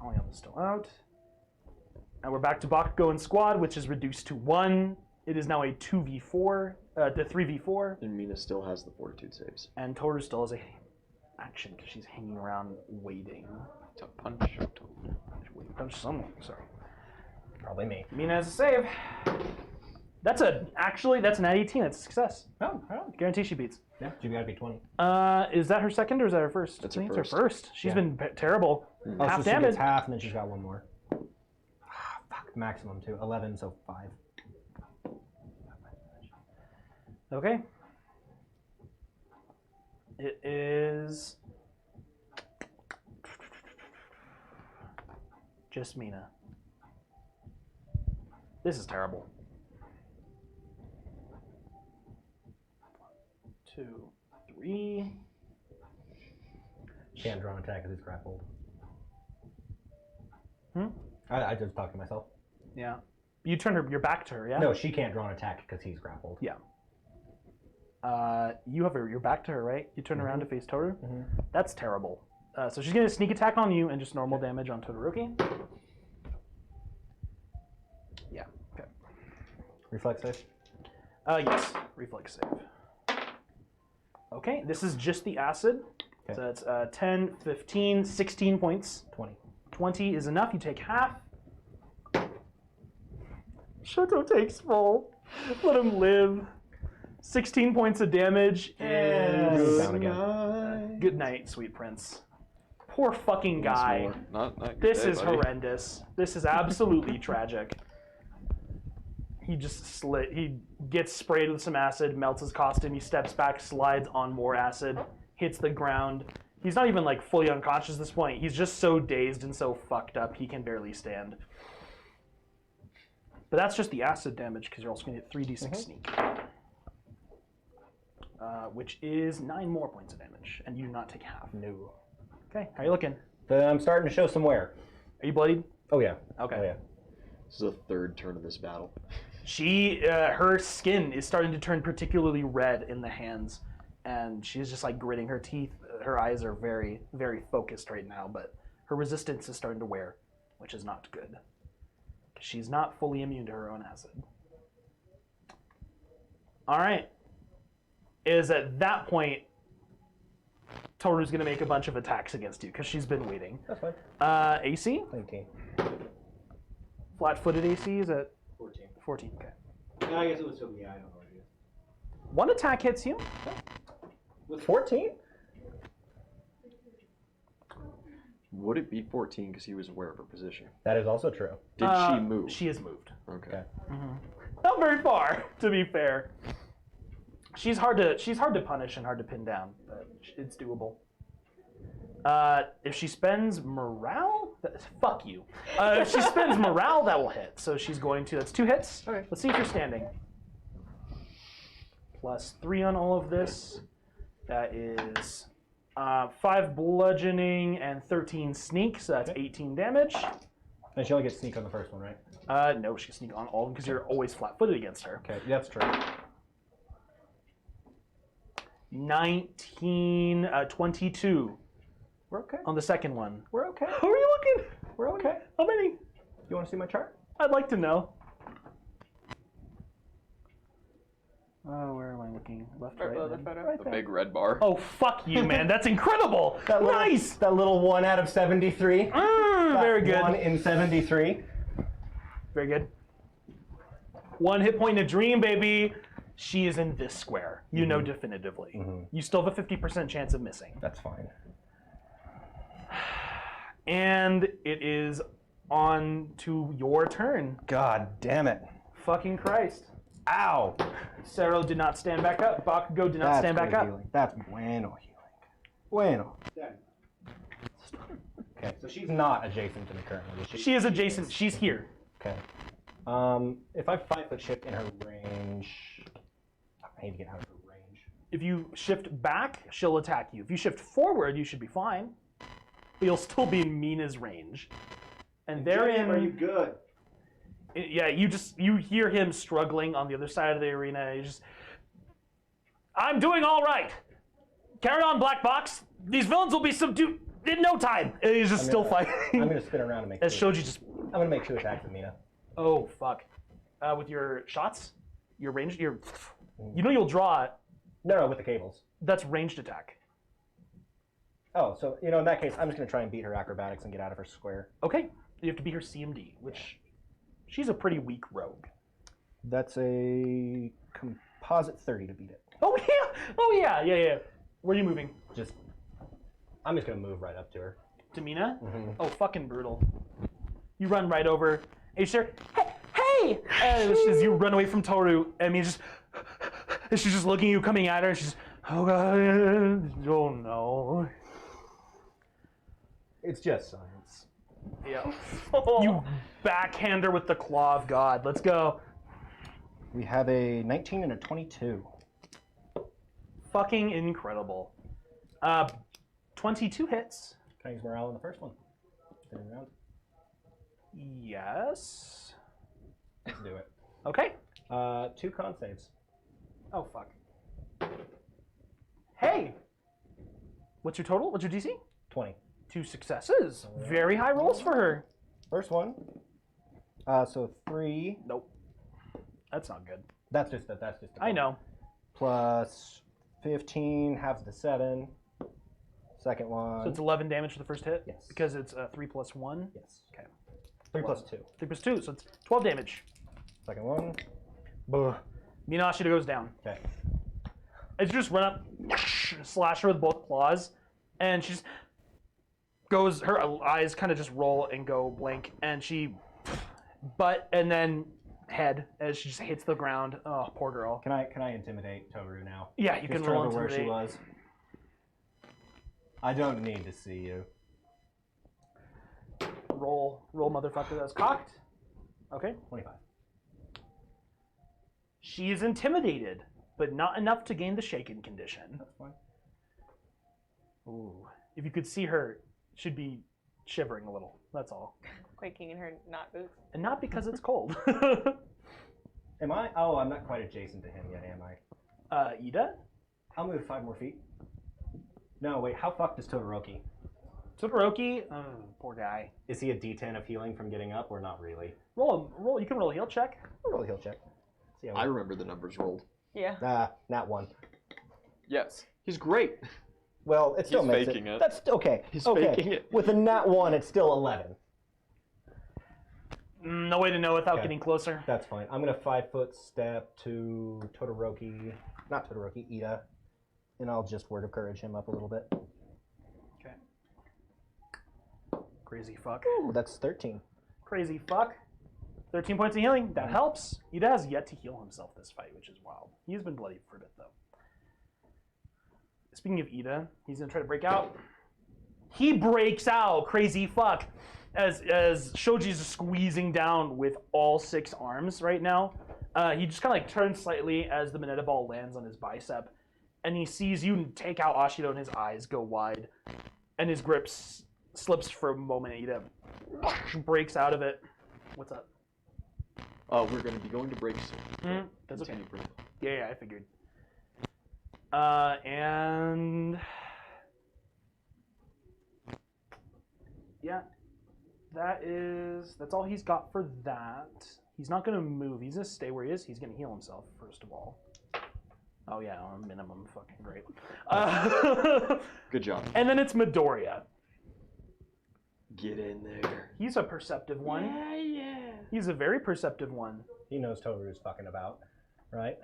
Aoyama's still out. And we're back to Bakugo and Squad, which is reduced to 1. It is now a 2v4, the 3v4. And Mina still has the fortitude saves. And Toru still has a action because she's hanging around waiting. To punch. Waiting punch someone, sorry. Probably me. Mina has a save. That's an 18. That's a success. Oh, Guarantee she beats. yeah. You gotta be 20. Is that her second or is that her first? That's I her think it's first. her first. She's Yeah. been terrible. Oh, Half so she damage. gets half, and then she's got one more. Fuck, maximum too. 11, so 5. Okay. It is just Mina. This is terrible. 2, 3. Can't draw an attack because he's grappled. Hmm? I just talked to myself. Yeah. You turn your back to her, yeah? No, she can't draw an attack because he's grappled. Yeah. You have your back to her, right? You turn around to face Toru? Mhm. That's terrible. So she's going to sneak attack on you and just normal damage on Todoroki. Yeah, okay. Reflex save. Yes, reflex save. Okay, this is just the acid. Okay. So it's 10, 15, 16 points. 20. 20 is enough. You take half. Shoto takes full. Let him live. 16 points of damage And is... he's down again. Good night, sweet prince. Poor fucking guy. Not good This day, is buddy. horrendous. This is absolutely tragic. He just he gets sprayed with some acid, melts his costume, he steps back, slides on more acid, hits the ground. He's not even like fully unconscious at this point. He's just so dazed and so fucked up he can barely stand. But that's just the acid damage because you're also going to get 3d6 sneak. Which is 9 more points of damage, and you do not take half. No. Okay, how you looking? I'm starting to show some wear. Are you bloodied? Oh yeah. Okay. Oh yeah. This is the third turn of this battle. She, her skin is starting to turn particularly red in the hands. and she's just like gritting her teeth. Her eyes are very, very focused right now, but her resistance is starting to wear, which is not good. She's not fully immune to her own acid. All right. It is at that point Toru's going to make a bunch of attacks against you because she's been waiting. That's fine. AC? 19. Flat-footed AC is at 14. 14. Okay. No, I guess it was still, yeah, I don't know what it is. One attack hits you. With 14? Would it be 14 because he was aware of her position? That is also true. Did she move? She has moved. Okay. Not very far, to be fair. She's hard to punish and hard to pin down, but it's doable. If she spends morale, fuck you. If she spends morale, that will hit. So she's going to. That's 2 hits. Okay. Let's see if you're standing. Plus 3 on all of this. That is 5 bludgeoning and 13 sneak. So that's 18 damage. And she only gets sneak on the first one, right? No, she can sneak on all of them because you're always flat-footed against her. Okay, that's true. 19, 22 We're okay. on the second one. We're okay. How are you looking? We're okay. How many? You want to see my chart? I'd like to know. Where am I looking? Left, right? Right The there. big red bar. Oh, fuck you, man. That's incredible. That little, Nice. That little 1 out of 73. Very good. 1 in 73. Very good. 1 hit point in a dream, baby. She is in this square. You know definitively. You still have a 50% chance of missing. That's fine. And it is on to your turn. God damn it. Fucking Christ. Ow. Sero did not stand back up. Bakugo did not stand back good up. healing. That's bueno healing. Bueno. Yeah. Okay, so she's not adjacent to me currently, is she? She is adjacent. She's here. Okay. If I 5-foot shift in her range, I need to get out of her range. If you shift back, she'll attack you. If you shift forward, you should be fine. But you'll still be in Mina's range. And therein, Are you good? yeah, you hear him struggling on the other side of the arena. He's just, I'm doing all right. Carry on, Black Box. These villains will be subdued in no time. And he's just still fighting. I'm going to spin around and make As 2. Shoji just, I'm going to make 2 attacks with Mina. oh fuck. With your shots, your range, you know you'll draw. No, with the cables. That's ranged attack. Oh, so, in that case, I'm just going to try and beat her acrobatics and get out of her square. Okay, you have to beat her CMD, which she's a pretty weak rogue. That's a composite 30 to beat it. Oh yeah. Where are you moving? I'm just going to move right up to her. To Mina? Oh, fucking brutal. You run right over. And you stare, hey! As you run away from Toru, and she's just looking at you, coming at her, and she's, oh god, oh no. It's just science. Yeah. You backhand her with the claw of God. Let's go. We have a 19 and a 22. Fucking incredible. 22 hits. Can I use morale on the first one? Spinning around. Yes. Let's do it. Okay. 2 con saves. Oh, fuck. Hey! What's your total? What's your DC? 20. 2 successes. Very high rolls for her. First one. So 3. Nope. That's not good. That's just a I know. Plus 15, halves the 7. Second one. So it's 11 damage for the first hit? Yes. Because it's 3 plus 1? Yes. Okay. 3 plus 2. 3 plus 2, so it's 12 damage. Second one. Minashita goes down. Okay. As you just run up, slash her with both claws, and she just goes, her eyes kind of just roll and go blank, and she, and then head as she just hits the ground. Oh, poor girl. Can I intimidate Toru now? Yeah, you can Just roll remember where she intimidate. was. I don't need to see you. Roll, motherfucker. That's cocked. Okay. 25. She is intimidated, but not enough to gain the shaken condition. That's fine. Ooh. If you could see her, she'd be shivering a little. That's all. Quaking in her not boots. And not because it's cold. Am I? Oh, I'm not quite adjacent to him yet, am I? Ida? I'll move 5 more feet. No, wait. How fucked is Todoroki? Todoroki, poor guy. Is he a D10 of healing from getting up, or not really? Roll. You can roll a heal check. Roll a heal check. See how I remember the numbers rolled. Yeah. Nat 1. Yes. He's great. Well, it still He's makes faking it. That's okay. He's okay. faking it. With a nat 1, it's still 11. No way to know without Okay. getting closer. That's fine. I'm gonna 5-foot step to Todoroki, not Todoroki, Ida, and I'll just word of courage him up a little bit. Okay. Crazy fuck. Ooh, that's 13. Crazy fuck. 13 points of healing. That helps. Ida has yet to heal himself this fight, which is wild. He's been bloody for a bit, though. Speaking of Ida, he's going to try to break out. He breaks out. Crazy fuck. As Shoji's squeezing down with all 6 arms right now, he just kind of like turns slightly as the Mineta ball lands on his bicep, and he sees you take out Ashido, and his eyes go wide, and his grip slips for a moment. Ida breaks out of it. What's up? We're going to be going to break soon. That's okay. Continue, Brent. Yeah, I figured. And yeah, that's all he's got for that. He's not gonna move. He's gonna stay where he is. He's gonna heal himself first of all. Oh yeah, on minimum, fucking great. Good job. And then it's Midoriya. Get in there. He's a perceptive one. Yeah. He's a very perceptive one. He knows Toru's fucking about, right?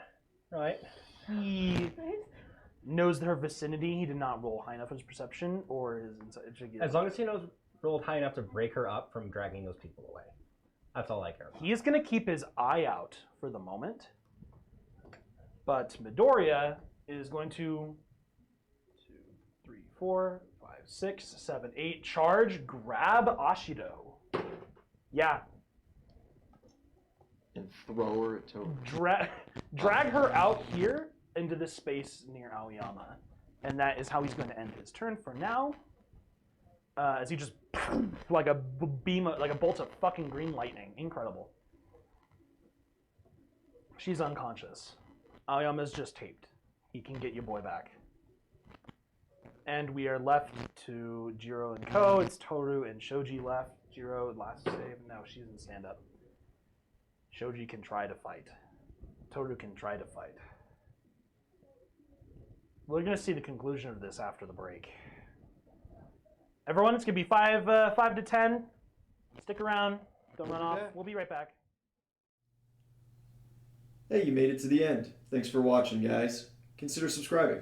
Right. He knows their vicinity. He did not roll high enough in his perception or his insight. As long as he knows rolled high enough to break her up from dragging those people away. That's all I care about. He is going to keep his eye out for the moment. But Midoriya is going to 2, 3, 4, 5, 6, 7, 8 charge, grab Ashido. Yeah, And throw her at Toru. drag her out here into this space near Aoyama. And that is how he's going to end his turn for now. As he just, like a bolt of fucking green lightning. Incredible. She's unconscious. Aoyama's just taped. He can get your boy back. And we are left to Jiro and Ko. It's Toru and Shoji left. Jiro, last save. No, she's in stand-up. Shoji can try to fight. Toru can try to fight. We're going to see the conclusion of this after the break. Everyone, it's going to be 5 to 10. Stick around. Don't run off. We'll be right back. Hey, you made it to the end. Thanks for watching, guys. Consider subscribing.